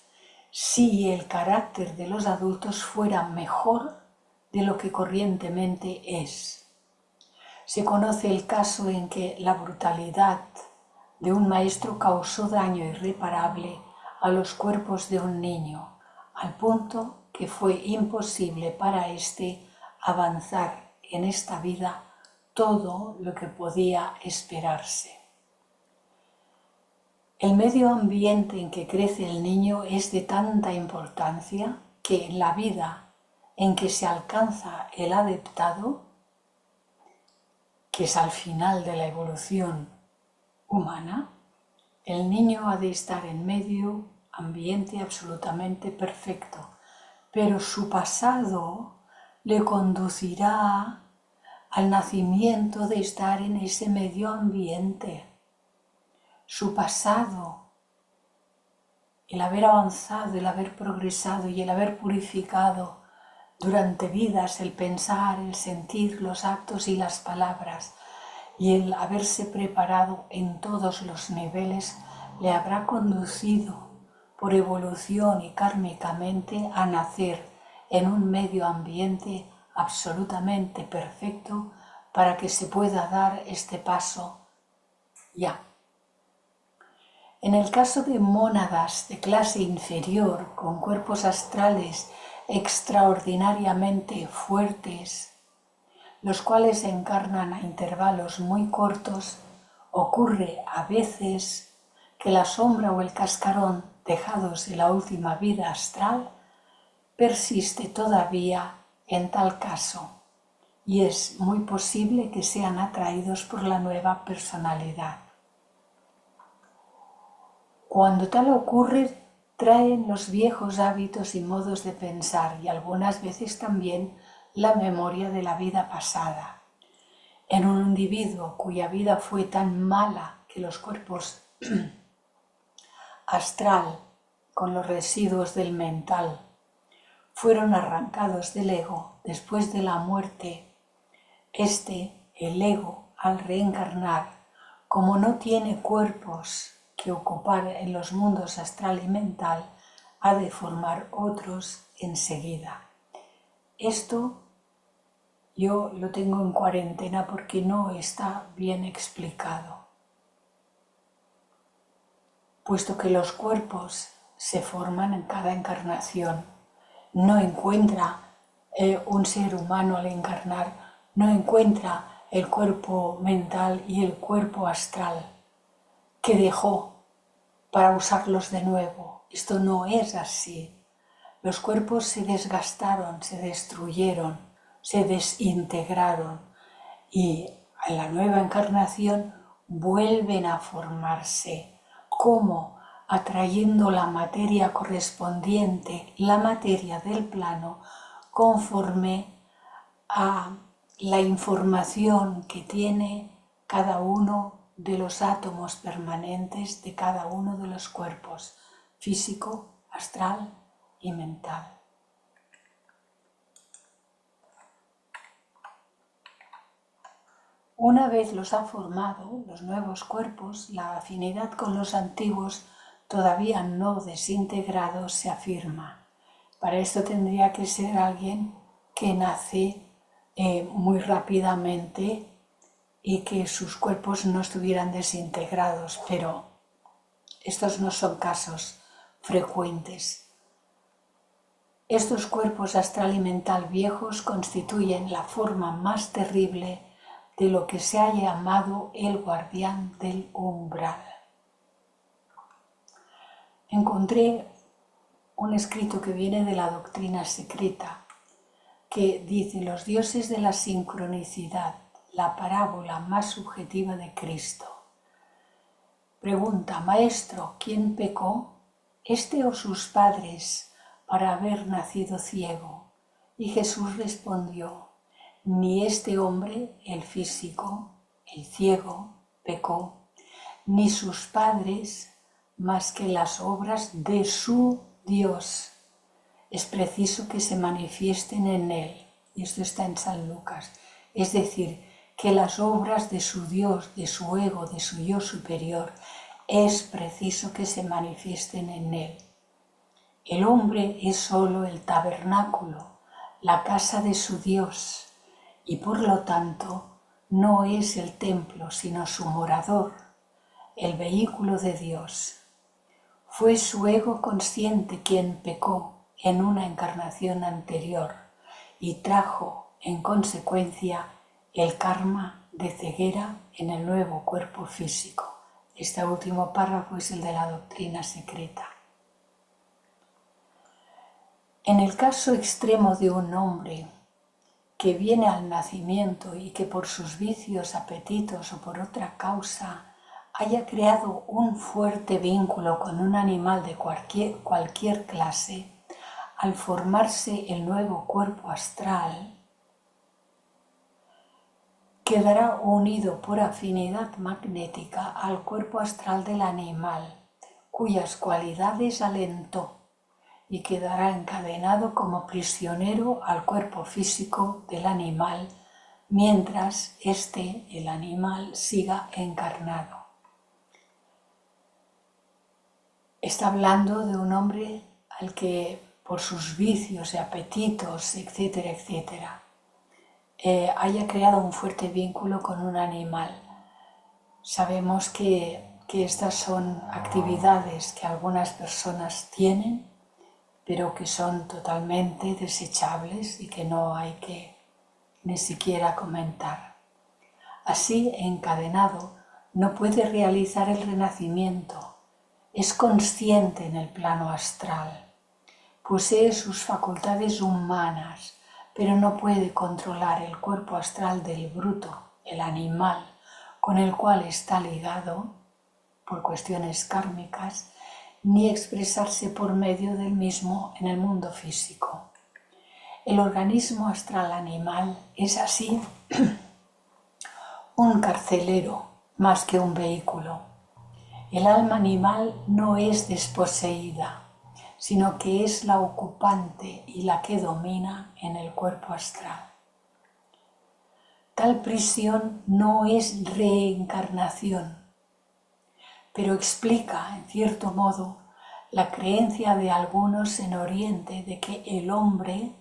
si el carácter de los adultos fuera mejor de lo que corrientemente es. Se conoce el caso en que la brutalidad de un maestro causó daño irreparable a los cuerpos de un niño, al punto que fue imposible para éste avanzar en esta vida todo lo que podía esperarse. El medio ambiente en que crece el niño es de tanta importancia que en la vida en que se alcanza el adeptado, que es al final de la evolución humana, el niño ha de estar en medio ambiente absolutamente perfecto, pero su pasado le conducirá al nacimiento de estar en ese medio ambiente. Su pasado, el haber avanzado, el haber progresado y el haber purificado durante vidas el pensar, el sentir, los actos y las palabras, y el haberse preparado en todos los niveles le habrá conducido por evolución y kármicamente a nacer en un medio ambiente absolutamente perfecto para que se pueda dar este paso ya. En el caso de mónadas de clase inferior con cuerpos astrales extraordinariamente fuertes, los cuales se encarnan a intervalos muy cortos, ocurre a veces que la sombra o el cascarón dejados en la última vida astral persiste todavía en tal caso y es muy posible que sean atraídos por la nueva personalidad. Cuando tal ocurre, traen los viejos hábitos y modos de pensar y algunas veces también la memoria de la vida pasada. En un individuo cuya vida fue tan mala que los cuerpos astral con los residuos del mental fueron arrancados del ego después de la muerte, el ego, al reencarnar, como no tiene cuerpos que ocupar en los mundos astral y mental, ha de formar otros enseguida. Esto yo lo tengo en cuarentena porque no está bien explicado, puesto que los cuerpos se forman en cada encarnación. No encuentra un ser humano al encarnar, no encuentra el cuerpo mental y el cuerpo astral que dejó para usarlos de nuevo. Esto no es así. Los cuerpos se desgastaron, se destruyeron, se desintegraron y en la nueva encarnación vuelven a formarse. ¿Cómo? Atrayendo la materia correspondiente, la materia del plano, conforme a la información que tiene cada uno de los átomos permanentes de cada uno de los cuerpos, físico, astral y mental. Una vez los ha formado, los nuevos cuerpos, la afinidad con los antiguos todavía no desintegrados se afirma. Para esto tendría que ser alguien que nace muy rápidamente y que sus cuerpos no estuvieran desintegrados, pero estos no son casos frecuentes. Estos cuerpos astral y mental viejos constituyen la forma más terrible de lo que se ha llamado el guardián del umbral. Encontré un escrito que viene de la doctrina secreta, que dice: los dioses de la sincronicidad, la parábola más subjetiva de Cristo. Pregunta: Maestro, ¿quién pecó? ¿Este o sus padres para haber nacido ciego? Y Jesús respondió: ni este hombre, el físico, el ciego, pecó, ni sus padres, más que las obras de su Dios. Es preciso que se manifiesten en él. Y esto está en San Lucas. Es decir, que las obras de su Dios, de su ego, de su yo superior, es preciso que se manifiesten en él. El hombre es solo el tabernáculo, la casa de su Dios, y por lo tanto no es el templo, sino su morador, el vehículo de Dios. Fue su ego consciente quien pecó en una encarnación anterior y trajo en consecuencia el karma de ceguera en el nuevo cuerpo físico. Este último párrafo es el de la doctrina secreta. En el caso extremo de un hombre que viene al nacimiento y que por sus vicios, apetitos o por otra causa haya creado un fuerte vínculo con un animal de cualquier clase, al formarse el nuevo cuerpo astral, quedará unido por afinidad magnética al cuerpo astral del animal, cuyas cualidades alentó, y quedará encadenado como prisionero al cuerpo físico del animal mientras el animal, siga encarnado. Está hablando de un hombre al que por sus vicios y apetitos, etcétera, etcétera, haya creado un fuerte vínculo con un animal. Sabemos que estas son actividades que algunas personas tienen, pero que son totalmente desechables y que no hay que ni siquiera comentar. Así, encadenado, no puede realizar el renacimiento. Es consciente en el plano astral. Posee sus facultades humanas, pero no puede controlar el cuerpo astral del bruto, el animal, con el cual está ligado por cuestiones kármicas, ni expresarse por medio del mismo en el mundo físico. El organismo astral animal es así un carcelero más que un vehículo. El alma animal no es desposeída, sino que es la ocupante y la que domina en el cuerpo astral. Tal prisión no es reencarnación, pero explica, en cierto modo, la creencia de algunos en Oriente de que el hombre,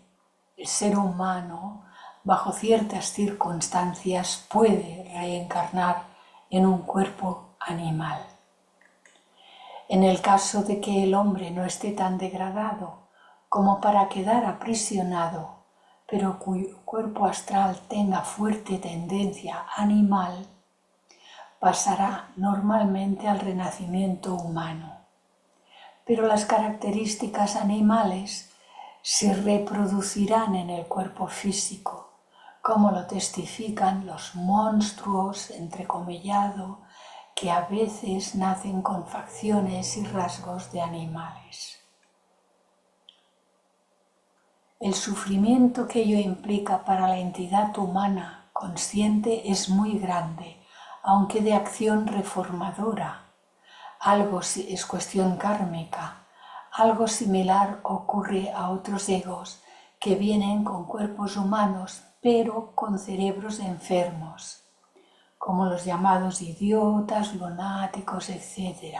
el ser humano, bajo ciertas circunstancias puede reencarnar en un cuerpo animal. En el caso de que el hombre no esté tan degradado como para quedar aprisionado, pero cuyo cuerpo astral tenga fuerte tendencia animal, pasará normalmente al renacimiento humano. Pero las características animales se reproducirán en el cuerpo físico, como lo testifican los monstruos, entrecomillado, que a veces nacen con facciones y rasgos de animales. El sufrimiento que ello implica para la entidad humana consciente es muy grande, aunque de acción reformadora. Algo es cuestión kármica. Algo similar ocurre a otros egos que vienen con cuerpos humanos, pero con cerebros enfermos, como los llamados idiotas, lunáticos, etc.,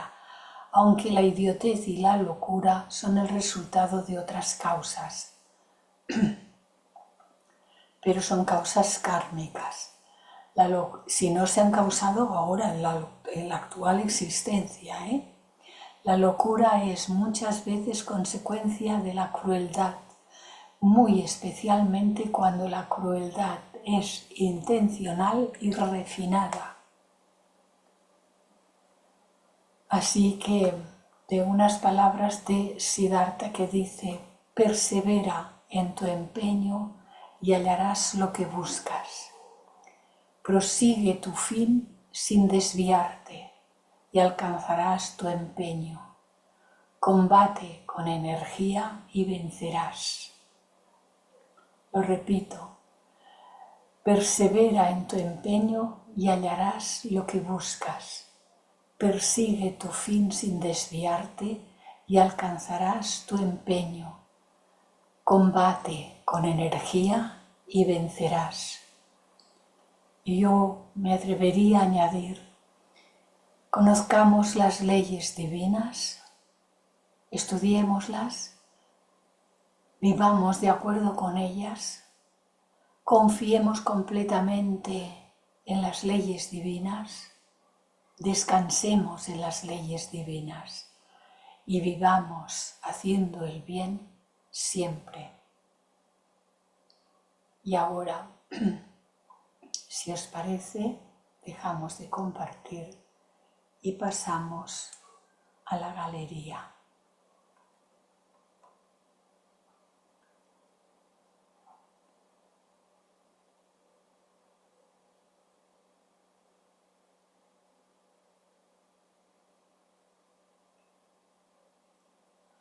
aunque la idiotez y la locura son el resultado de otras causas, pero son causas kármicas. Si no se han causado ahora en la actual existencia, La locura es muchas veces consecuencia de la crueldad, muy especialmente cuando la crueldad es intencional y refinada. Así que de unas palabras de Siddhartha que dice: persevera en tu empeño y hallarás lo que buscas. Prosigue tu fin sin desviarte y alcanzarás tu empeño. Combate con energía y vencerás. Lo repito, persevera en tu empeño y hallarás lo que buscas. Persigue tu fin sin desviarte y alcanzarás tu empeño. Combate con energía y vencerás. Y yo me atrevería a añadir: conozcamos las leyes divinas, estudiémoslas, vivamos de acuerdo con ellas, confiemos completamente en las leyes divinas, descansemos en las leyes divinas y vivamos haciendo el bien siempre. Y ahora, si os parece, dejamos de compartir y pasamos a la galería.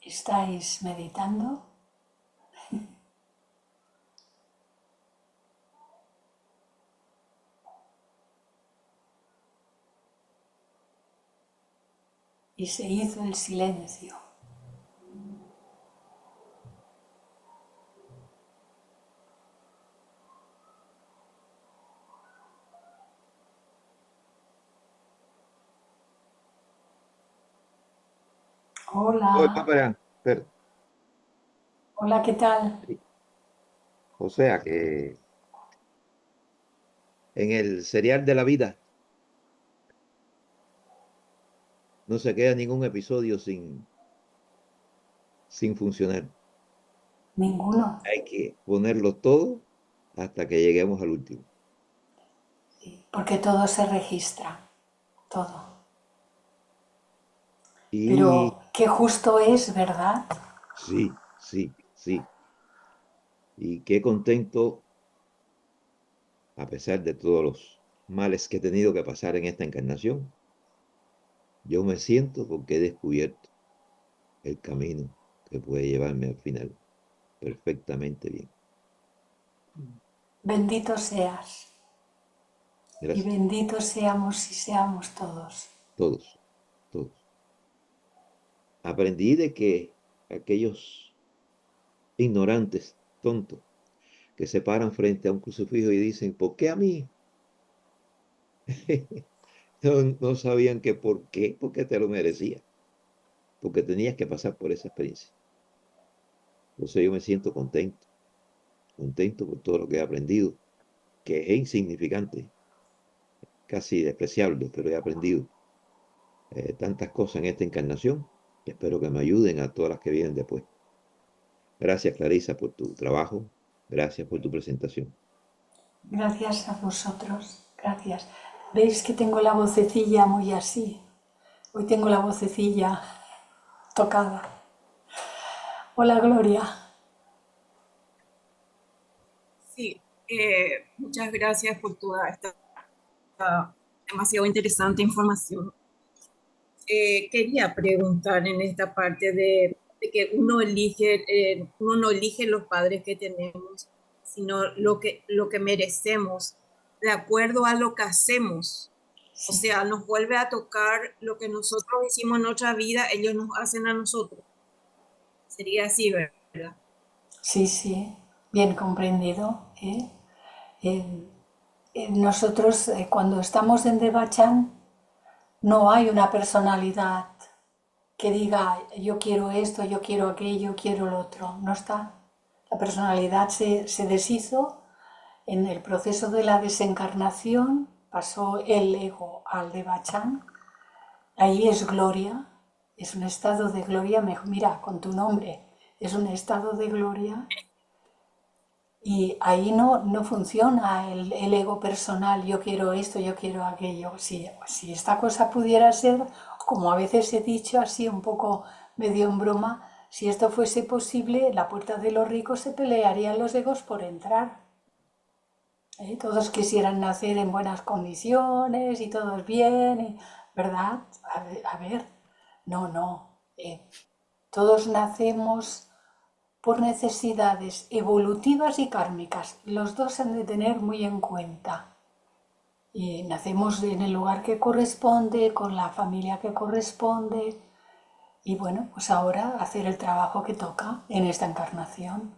¿Estáis meditando? Y se hizo el silencio. Oye, Hola, Paparán, pero, hola, ¿qué tal? sí, o sea que en el serial de la vida no se queda ningún episodio sin funcionar. Ninguno, Hay que ponerlo todo hasta que lleguemos al último. porque todo se registra, todo. Y Pero qué justo es, ¿verdad? sí, sí, sí. Y qué contento, a pesar de todos los males que he tenido que pasar en esta encarnación, yo me siento porque he descubierto el camino que puede llevarme al final perfectamente bien. Bendito seas y Gracias. benditos seamos y seamos todos. Todos, todos. Aprendí de que aquellos ignorantes, tontos, que se paran frente a un crucifijo y dicen, ¿por qué a mí? No sabían que por qué, porque te lo merecía, porque tenías que pasar por esa experiencia. Entonces yo me siento contento, contento por todo lo que he aprendido, que es insignificante, casi despreciable, pero he aprendido tantas cosas en esta encarnación que espero que me ayuden a todas las que vienen después. Gracias, Clarisa, por tu trabajo, gracias por tu presentación. Gracias a vosotros, gracias. ¿Veis que tengo la vocecilla muy así? Hoy tengo la vocecilla tocada. Hola, Gloria. Sí, muchas gracias por toda esta demasiado interesante información. Quería preguntar en esta parte de que uno no elige los padres que tenemos, sino lo que merecemos, de acuerdo a lo que hacemos. O Sí, sea, nos vuelve a tocar lo que nosotros hicimos en otra vida, ellos nos hacen a nosotros. Sería así, ¿verdad? sí, sí, bien comprendido, ¿eh? Eh, Nosotros cuando estamos en Devachan no hay una personalidad que diga yo quiero esto, yo quiero aquello, quiero lo otro. No está. La personalidad se deshizo en el proceso de la desencarnación, pasó el ego al Devachan. Ahí es gloria, es un estado de gloria. Mira, con tu nombre, es un estado de gloria. Y ahí no funciona el ego personal, yo quiero esto, yo quiero aquello. Si esta cosa pudiera ser, como a veces he dicho así un poco medio en broma, si esto fuese posible, la puerta de los ricos se pelearían los egos por entrar. Todos quisieran nacer en buenas condiciones y todos bien, ¿verdad? A ver, no. Todos nacemos por necesidades evolutivas y kármicas. Los dos se han de tener muy en cuenta. Y nacemos en el lugar que corresponde, con la familia que corresponde. Y bueno, pues ahora hacer el trabajo que toca en esta encarnación.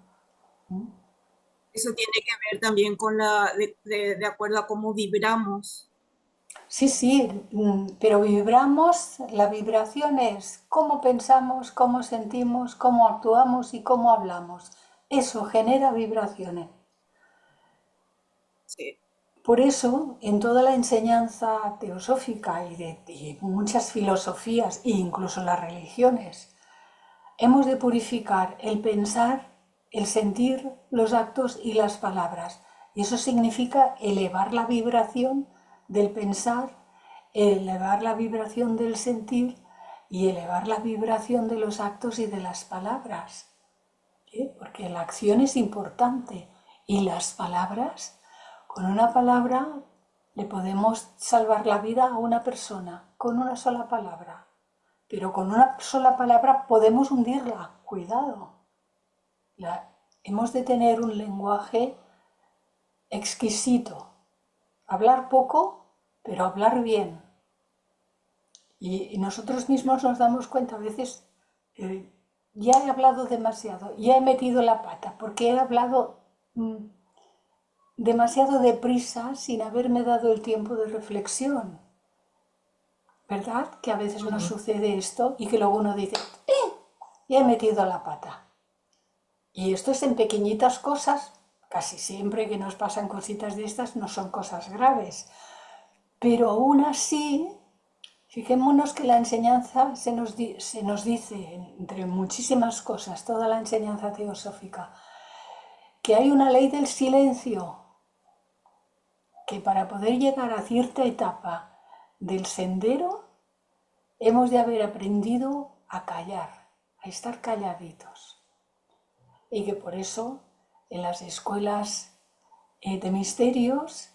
Eso tiene que ver también con de acuerdo a cómo vibramos. Sí, sí, pero vibramos, la vibración es cómo pensamos, cómo sentimos, cómo actuamos y cómo hablamos. Eso genera vibraciones. Sí. Por eso, en toda la enseñanza teosófica y muchas filosofías e incluso las religiones, hemos de purificar el pensar, el sentir, los actos y las palabras. Y eso significa elevar la vibración del pensar, elevar la vibración del sentir y elevar la vibración de los actos y de las palabras. Porque la acción es importante y las palabras, con una palabra le podemos salvar la vida a una persona, con una sola palabra, pero con una sola palabra podemos hundirla, cuidado. Hemos de tener un lenguaje exquisito, hablar poco, pero hablar bien. Y nosotros mismos nos damos cuenta a veces, eh, ya he hablado demasiado, ya he metido la pata, porque he hablado demasiado deprisa sin haberme dado el tiempo de reflexión. ¿Verdad? Que a veces nos Ujú. sucede esto y que luego uno dice, y he metido la pata. Y esto es en pequeñitas cosas, casi siempre que nos pasan cositas de estas no son cosas graves, pero aún así, fijémonos que la enseñanza se nos dice, entre muchísimas cosas, toda la enseñanza teosófica, que hay una ley del silencio, que para poder llegar a cierta etapa del sendero, hemos de haber aprendido a callar, a estar calladitos. Y que por eso en las escuelas de misterios,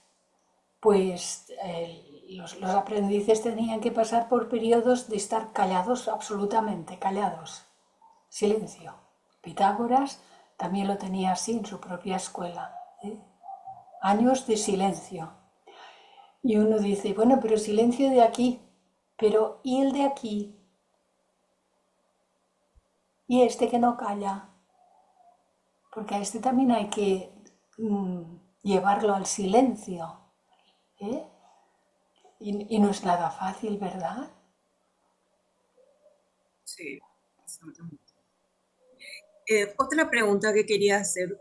pues los aprendices tenían que pasar por periodos de estar callados, absolutamente callados. Silencio. Pitágoras también lo tenía así en su propia escuela. Años de silencio. Y uno dice, bueno, pero silencio de aquí, pero ¿y el de aquí? ¿Y este que no calla? Porque a este también hay que llevarlo al silencio. Y no es nada fácil, ¿verdad? Sí, exactamente. Otra pregunta que quería hacer.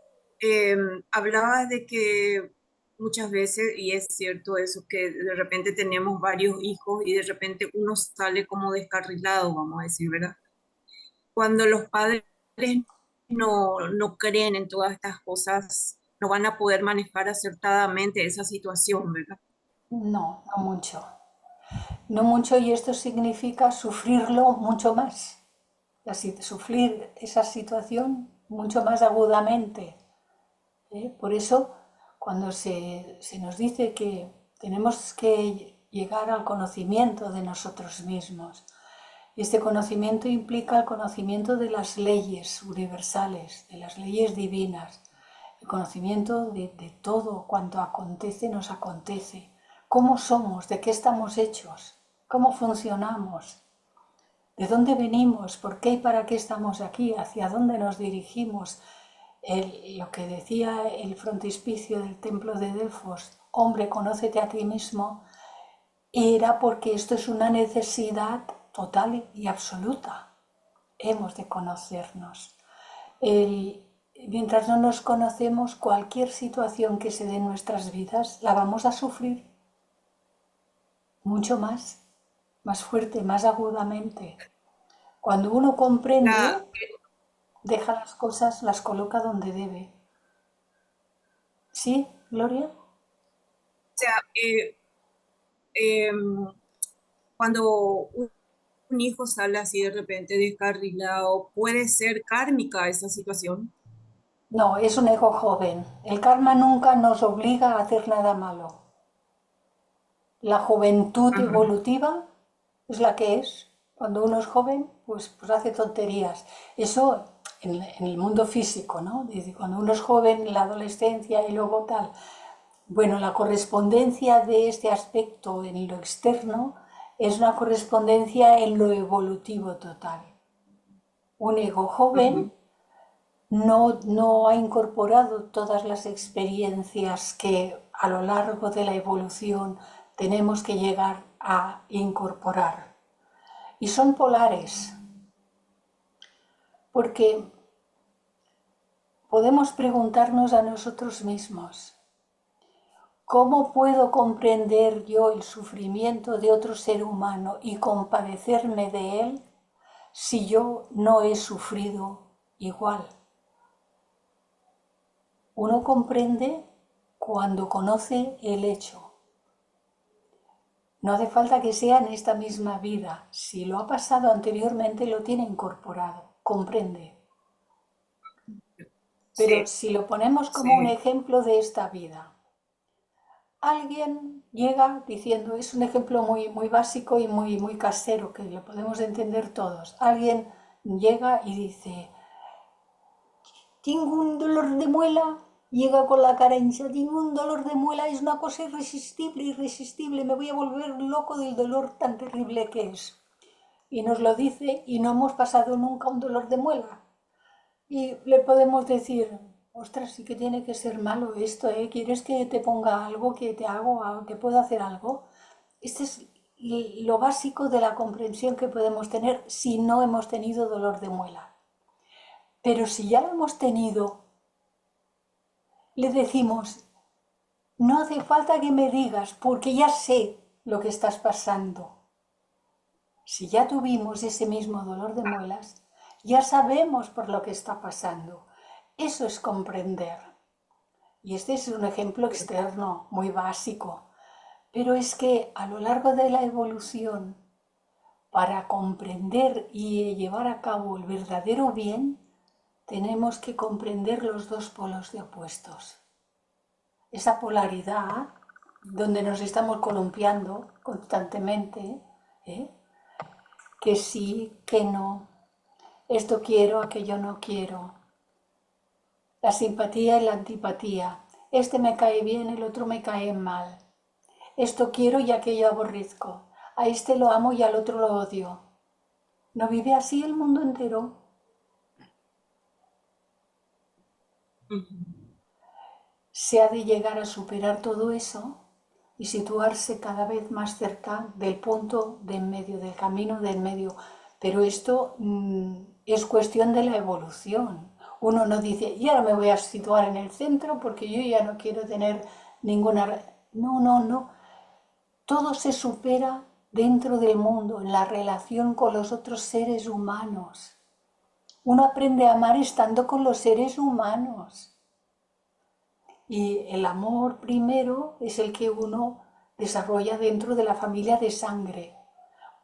Hablabas de que muchas veces, y es cierto eso, que de repente tenemos varios hijos y de repente uno sale como descarrilado, vamos a decir, ¿verdad? Cuando los padres no creen en todas estas cosas, no van a poder manejar acertadamente esa situación, ¿verdad? No, no mucho. No mucho, y esto significa sufrirlo mucho más. Así, sufrir esa situación mucho más agudamente. Por eso, cuando se nos dice que tenemos que llegar al conocimiento de nosotros mismos, este conocimiento implica el conocimiento de las leyes universales, de las leyes divinas, el conocimiento de todo cuanto acontece, nos acontece, cómo somos, de qué estamos hechos, cómo funcionamos, de dónde venimos, por qué y para qué estamos aquí, hacia dónde nos dirigimos. Lo que decía el frontispicio del templo de Delfos, hombre, conócete a ti mismo, era porque esto es una necesidad total y absoluta. Hemos de conocernos. Mientras no nos conocemos, cualquier situación que se dé en nuestras vidas la vamos a sufrir mucho más fuerte, más agudamente. Cuando uno comprende, O deja las cosas, las coloca donde debe. ¿Sí, Gloria? sea, em, cuando un hijo sale así de repente descarrilado, puede ser kármica esa situación. No, es un ego joven. El karma nunca nos obliga a hacer nada malo. La juventud Ajá. evolutiva es la que es. Cuando uno es joven, pues hace tonterías. Eso en el mundo físico, ¿no? Dice, cuando uno es joven, en la adolescencia y luego tal. Bueno, la correspondencia de este aspecto en lo externo es una correspondencia en lo evolutivo total. Un ego joven Ujú. no ha incorporado todas las experiencias que a lo largo de la evolución tenemos que llegar a incorporar. Y son polares, porque podemos preguntarnos a nosotros mismos, ¿cómo puedo comprender yo el sufrimiento de otro ser humano y compadecerme de él si yo no he sufrido igual? Uno comprende cuando conoce el hecho. No hace falta que sea en esta misma vida. Si lo ha pasado anteriormente, lo tiene incorporado, comprende. Pero Sí, si lo ponemos como un sí. ejemplo de esta vida, alguien llega diciendo, es un ejemplo muy básico y muy casero, que lo podemos entender todos. Alguien llega y dice, tengo un dolor de muela, llega con la cara hinchada, tengo un dolor de muela, es una cosa irresistible, me voy a volver loco del dolor tan terrible que es. Y nos lo dice y no hemos pasado nunca un dolor de muela. Y le podemos decir, ostras, sí que tiene que ser malo esto, ¿eh? ¿Quieres que te ponga algo, que te hago, que puedo hacer algo? Este es lo básico de la comprensión que podemos tener si no hemos tenido dolor de muela. Pero si ya lo hemos tenido, le decimos, no hace falta que me digas porque ya sé lo que estás pasando. Si ya tuvimos ese mismo dolor de muelas, ya sabemos por lo que está pasando. Eso es comprender. Y este es un ejemplo externo, muy básico. Pero es que a lo largo de la evolución, para comprender y llevar a cabo el verdadero bien, tenemos que comprender los dos polos de opuestos. Esa polaridad donde nos estamos columpiando constantemente, que sí, que no, esto quiero, aquello no quiero, la simpatía y la antipatía, este me cae bien, el otro me cae mal, esto quiero y aquello aborrezco, a este lo amo y al otro lo odio. ¿No vive así el mundo entero? Se ha de llegar a superar todo eso y situarse cada vez más cerca del punto de en medio, del camino de en medio. Pero esto es cuestión de la evolución. Uno no dice, y ahora me voy a situar en el centro porque yo ya no quiero tener ninguna... No, no, no. Todo se supera dentro del mundo, en la relación con los otros seres humanos. Uno aprende a amar estando con los seres humanos. Y el amor primero es el que uno desarrolla dentro de la familia de sangre.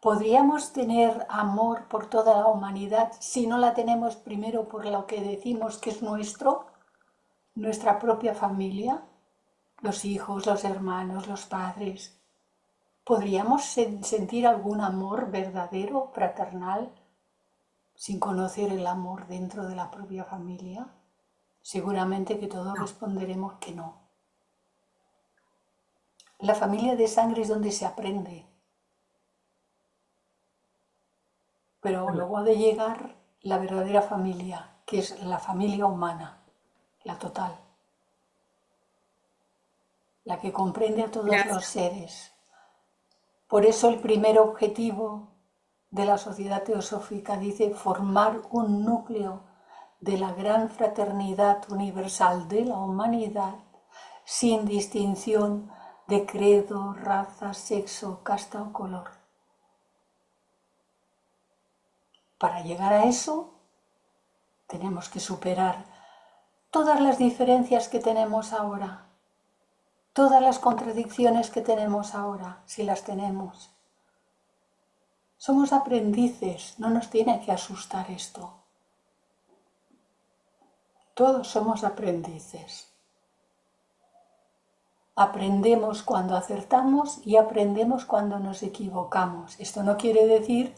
¿Podríamos tener amor por toda la humanidad si no la tenemos primero por lo que decimos que es nuestro? Nuestra propia familia, los hijos, los hermanos, los padres. ¿Podríamos sentir algún amor verdadero, fraternal, sin conocer el amor dentro de la propia familia? Seguramente que todos responderemos que no. La familia de sangre es donde se aprende. Pero luego ha de llegar la verdadera familia, que es la familia humana, la total. La que comprende a todos los seres. Por eso el primer objetivo de la sociedad teosófica dice formar un núcleo de la gran fraternidad universal de la humanidad sin distinción de credo, raza, sexo, casta o color. Para llegar a eso tenemos que superar todas las diferencias que tenemos ahora, todas las contradicciones que tenemos ahora, si las tenemos. Somos aprendices, no nos tiene que asustar esto. Todos somos aprendices. Aprendemos cuando acertamos y aprendemos cuando nos equivocamos. Esto no quiere decir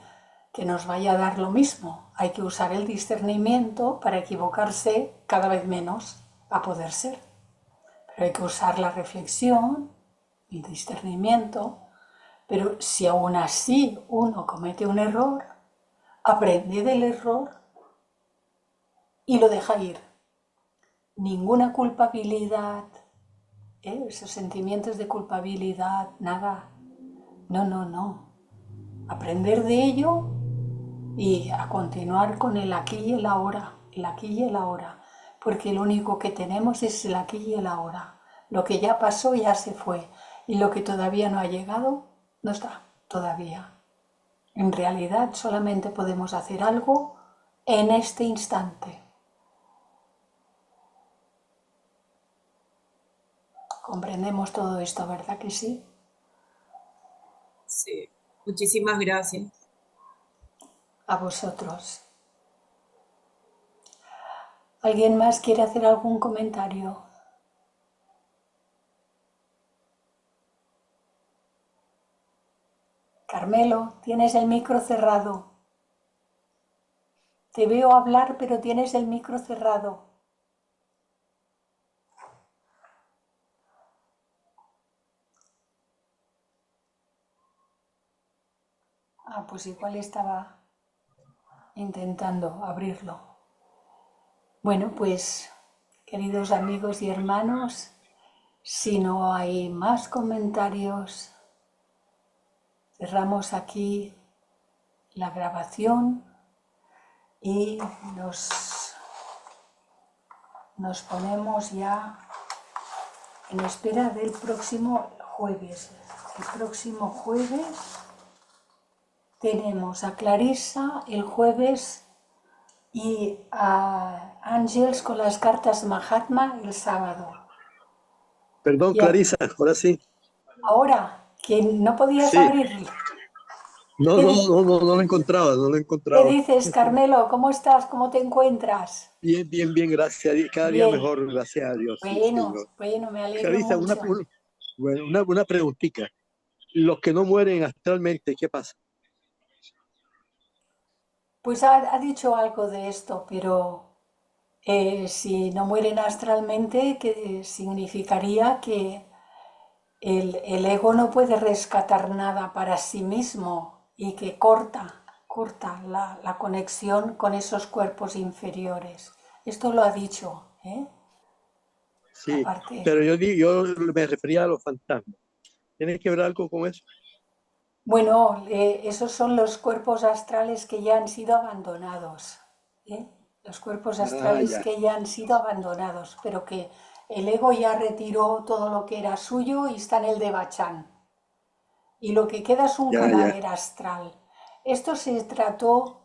que nos vaya a dar lo mismo. Hay que usar el discernimiento para equivocarse cada vez menos, a poder ser. Pero hay que usar la reflexión, el discernimiento. Pero si aún así uno comete un error, aprende del error y lo deja ir. Ninguna culpabilidad, esos sentimientos de culpabilidad, nada. No, no, no. Aprender de ello y a continuar con el aquí y el ahora, porque lo único que tenemos es el aquí y el ahora. Lo que ya pasó ya se fue y lo que todavía no ha llegado no está todavía. En realidad solamente podemos hacer algo en este instante. Comprendemos todo esto, ¿verdad que sí? Sí, muchísimas gracias. A vosotros. ¿Alguien más quiere hacer algún comentario? Carmelo, tienes el micro cerrado. Te veo hablar, pero tienes el micro cerrado. Pues igual estaba intentando abrirlo. Bueno, pues, queridos amigos y hermanos, si no hay más comentarios, cerramos aquí la grabación y nos nos ponemos ya en espera del próximo jueves. El próximo jueves tenemos a Clarissa el jueves y a Ángels con las cartas Mahatma el sábado. Perdón, Y Clarissa, ahora sí. ahora, que no podías Sí. abrirlo. No lo encontraba, no lo ¿Qué encontraba. dices, Carmelo? ¿Cómo estás? ¿Cómo te encuentras? Bien, gracias a Dios. Cada día Bien. mejor, gracias a Dios. Sí, Bueno, señor. bueno, me alegro Clarissa, mucho. una preguntita. Los que no mueren astralmente, ¿qué pasa? Pues ha dicho algo de esto, pero si no mueren astralmente, que significaría que el ego no puede rescatar nada para sí mismo y que corta la conexión con esos cuerpos inferiores. Esto lo ha dicho, ¿eh? Sí, Aparte. pero yo me refería a los fantasmas. ¿Tiene que ver algo con eso? Bueno, esos son los cuerpos astrales que ya han sido abandonados, ¿eh? Los cuerpos astrales Ya. que ya han sido abandonados, pero que el ego ya retiró todo lo que era suyo y está en el de Bachán. Y lo que queda es un Ya. cadáver astral. Esto se trató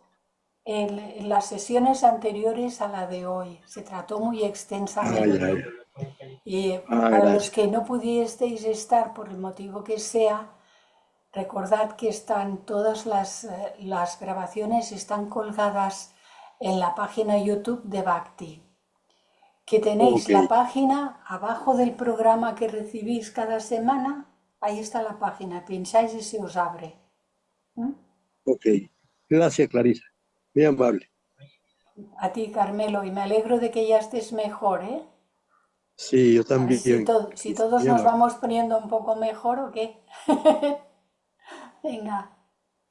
en las sesiones anteriores a la de hoy, se trató muy extensamente. Y para los Gracias. que no pudiesteis estar por el motivo que sea, recordad que están todas las grabaciones están colgadas en la página YouTube de Bhakti. Que tenéis la página abajo del programa que recibís cada semana, ahí está la página, pincháis y se os abre. Ok, gracias, Clarissa. Muy amable. A ti, Carmelo, y me alegro de que ya estés mejor, ¿eh? Sí, yo A ver también. si todos Muy nos amable. vamos poniendo un poco mejor o qué. Venga,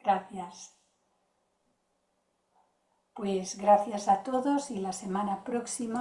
gracias. Pues gracias a todos y la semana próxima